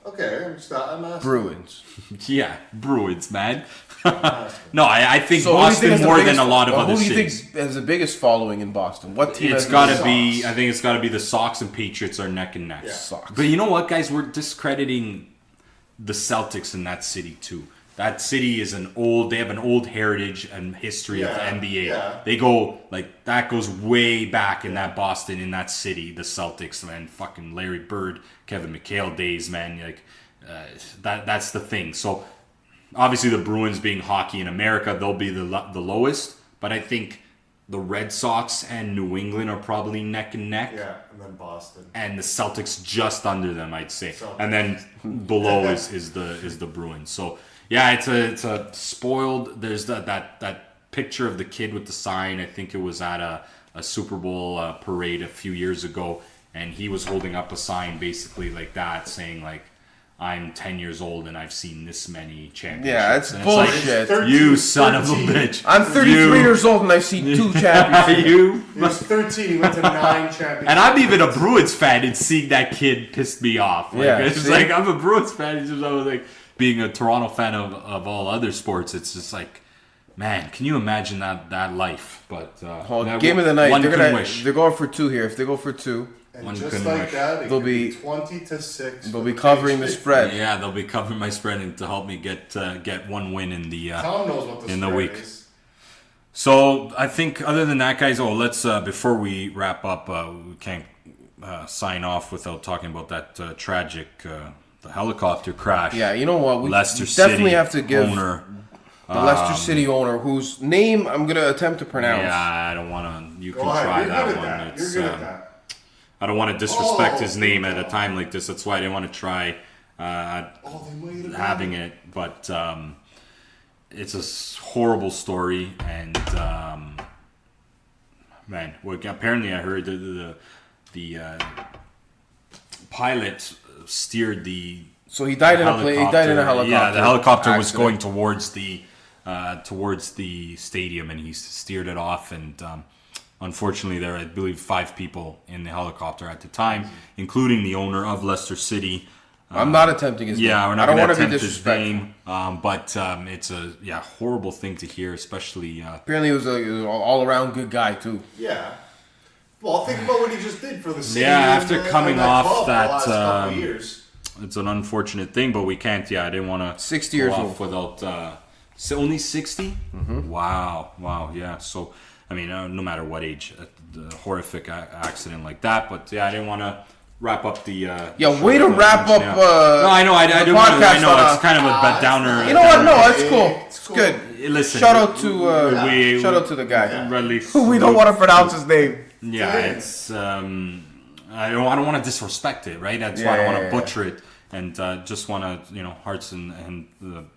Okay, I'm asking. Bruins. Yeah, Bruins, man. No, I think So who do you Boston think has the more biggest- than a lot of other Who do you cities. think has the biggest following in Boston? What team? It's has got the to biggest- be. Sox. I think it's got to be the Sox and Patriots are neck and neck. Yeah. Sox. But you know what, guys? We're discrediting the Celtics in that city too. that city is they have an old heritage and history of the NBA. Yeah. They go, like, that goes way back in that Boston, in that city, the Celtics, man, fucking Larry Bird, Kevin McHale days, man, like, that's the thing. So, obviously the Bruins being hockey in America, they'll be the lowest, but I think the Red Sox and New England are probably neck and neck. Yeah, and then Boston. And the Celtics just under them, I'd say. Celtics. And then below is the Bruins. So yeah, it's a spoiled. There's that picture of the kid with the sign. I think it was at a Super Bowl parade a few years ago, and he was holding up a sign basically like that, saying like, I'm 10 years old and I've seen this many championships. Yeah, it's and bullshit. Like, you son of a bitch. I'm 33 years old and I've seen 2 championships. He was 13. He went to 9 championships. And I'm even a Bruins fan, and seeing that kid pissed me off. Like, Yeah, it's just see? like, I'm a Bruins fan. It's just, I was like, being a Toronto fan of all other sports, it's just like, man, can you imagine that life? But Game of the night. one They're couldn't wish. they're going for 2 here. If they go for 2, And One just couldn't like wish. that, it They'll could be- 20-6. they'll be covering the spread. Yeah, they'll be covering my spread and to help me get one win in the Tom knows what the in the spread week. is. So I think other than that, guys, let's before we wrap up, we can't sign off without talking about that tragic the helicopter crash. Yeah, you know what? We Leicester definitely City have to give owner. the Leicester City owner, whose name I'm going to attempt to pronounce. Yeah, I don't want to. You Go can ahead. try You're that good one. at that. It's, You're good at that. I don't want to disrespect his Oh, name at a time like this. That's why I didn't want to try They might have having it. But it's a horrible story, and man, apparently I heard the pilot steered the. So he died in a plane. He died in a helicopter. Yeah, the helicopter was accident. going towards the stadium, and he steered it off. And unfortunately, there I believe 5 people in the helicopter at the time, including the owner of Leicester City. I'm not attempting his name. Yeah, we're not I don't going to want to be attempt his disrespectful. name, but it's a horrible thing to hear, especially. Apparently, he was an all-around good guy too. Yeah. Well, think about what he just did for the city. Yeah, after and coming that off club that, the last couple of years. It's an unfortunate thing, but we can't. Yeah, I didn't want to. 60 years off old. without. Only 60? Mm-hmm. Wow. Yeah. So, I mean, no matter what age, the horrific accident like that. But yeah, I didn't want to wrap up the. Yeah, way to wrap up. No, I know. I the do want to. I podcast know on it's kind of a downer. You know what? No, it's cool. It's It's cool. good. Listen. Shout out to the guy. Red Leaf. Who we don't want to pronounce his name. Yeah, it's. I don't want to disrespect it, right? That's why I don't want to butcher it, and just want to, hearts and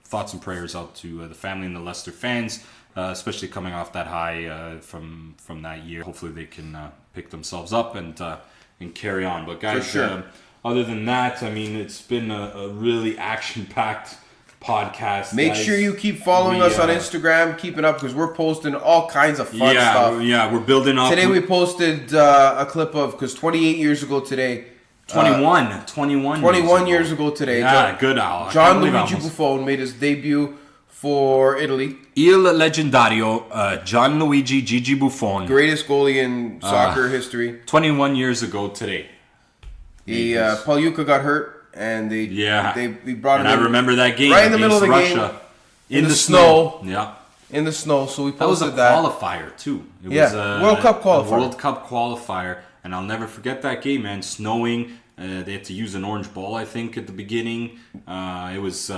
thoughts and prayers out to the family and the Leicester fans, especially coming off that high from that year. Hopefully, they can pick themselves up and carry on. But guys, For sure. Other than that, I mean, it's been a really action-packed podcast. Make guys. sure you keep following us on Instagram. Keep it up because we're posting all kinds of fun stuff. Yeah, we're building up. Today we posted a clip of, because 28 years ago today. 21 years ago today. Yeah, good Al. Gianluigi Buffon made his debut for Italy. Il leggendario Gianluigi Gigi Buffon. Greatest goalie in soccer history. 21 years ago today. Pagliuca got hurt, and they brought him And I in remember that game right in the middle of the against game, Russia. in the snow. Yeah. In the snow, so we That was a posted that. qualifier, too. It Yeah, was a World Cup qualifier. a World Cup qualifier. And I'll never forget that game, man. Snowing. They had to use an orange ball, I think, at the beginning. It was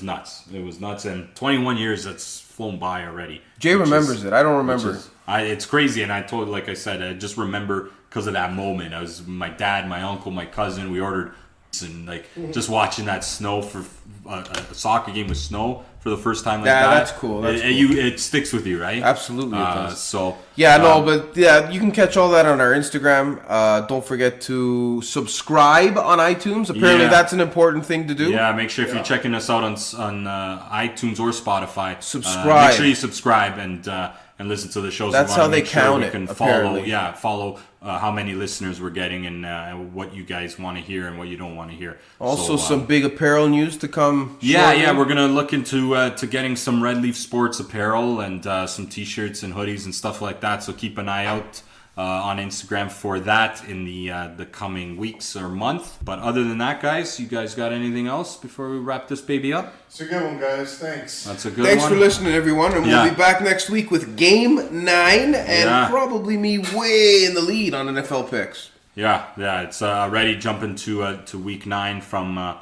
nuts. It was nuts. And 21 years, that's flown by already. Jay remembers it. I don't remember. It's crazy. And I just remember because of that moment. I was my dad, my uncle, my cousin. We ordered and just watching that snow for a soccer game with snow for the first time like that. That's cool. That's cool. It sticks with you, right? Absolutely, it does. So But you can catch all that on our Instagram. Don't forget to subscribe on iTunes. Apparently, that's an important thing to do. Yeah, make sure if you're checking us out on iTunes or Spotify, subscribe. Make sure you subscribe and listen to the shows. That's how they count it. Can apparently. follow how many listeners we're getting and what you guys want to hear and what you don't want to hear. Also, some big apparel news to come. Yeah, we're gonna look into to getting some Red Leaf Sports apparel and some T-shirts and hoodies and stuff like that. So keep an eye out on Instagram for that in the coming weeks or month. But other than that, guys, you guys got anything else before we wrap this baby up? It's a good one, guys. Thanks. That's a good Thanks one. for listening, everyone, and we'll be back next week with Game 9 and probably me way in the lead on NFL picks. Yeah, it's already jumping to week 9 from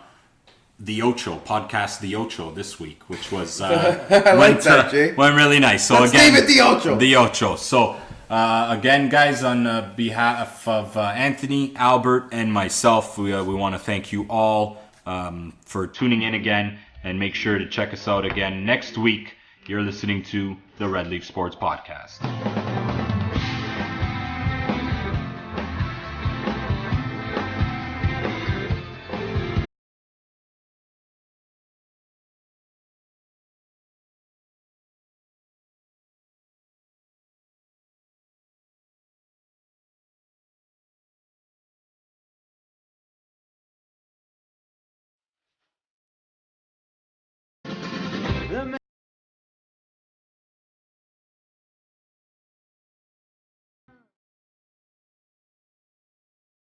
the OCHO podcast, the OCHO this week, which was went really nice. So Let's again, name it the OCHO. The OCHO. So again, guys, on behalf of Anthony, Albert, and myself, we want to thank you all for tuning in again, and make sure to check us out again next week. You're listening to the Red Leaf Sports Podcast.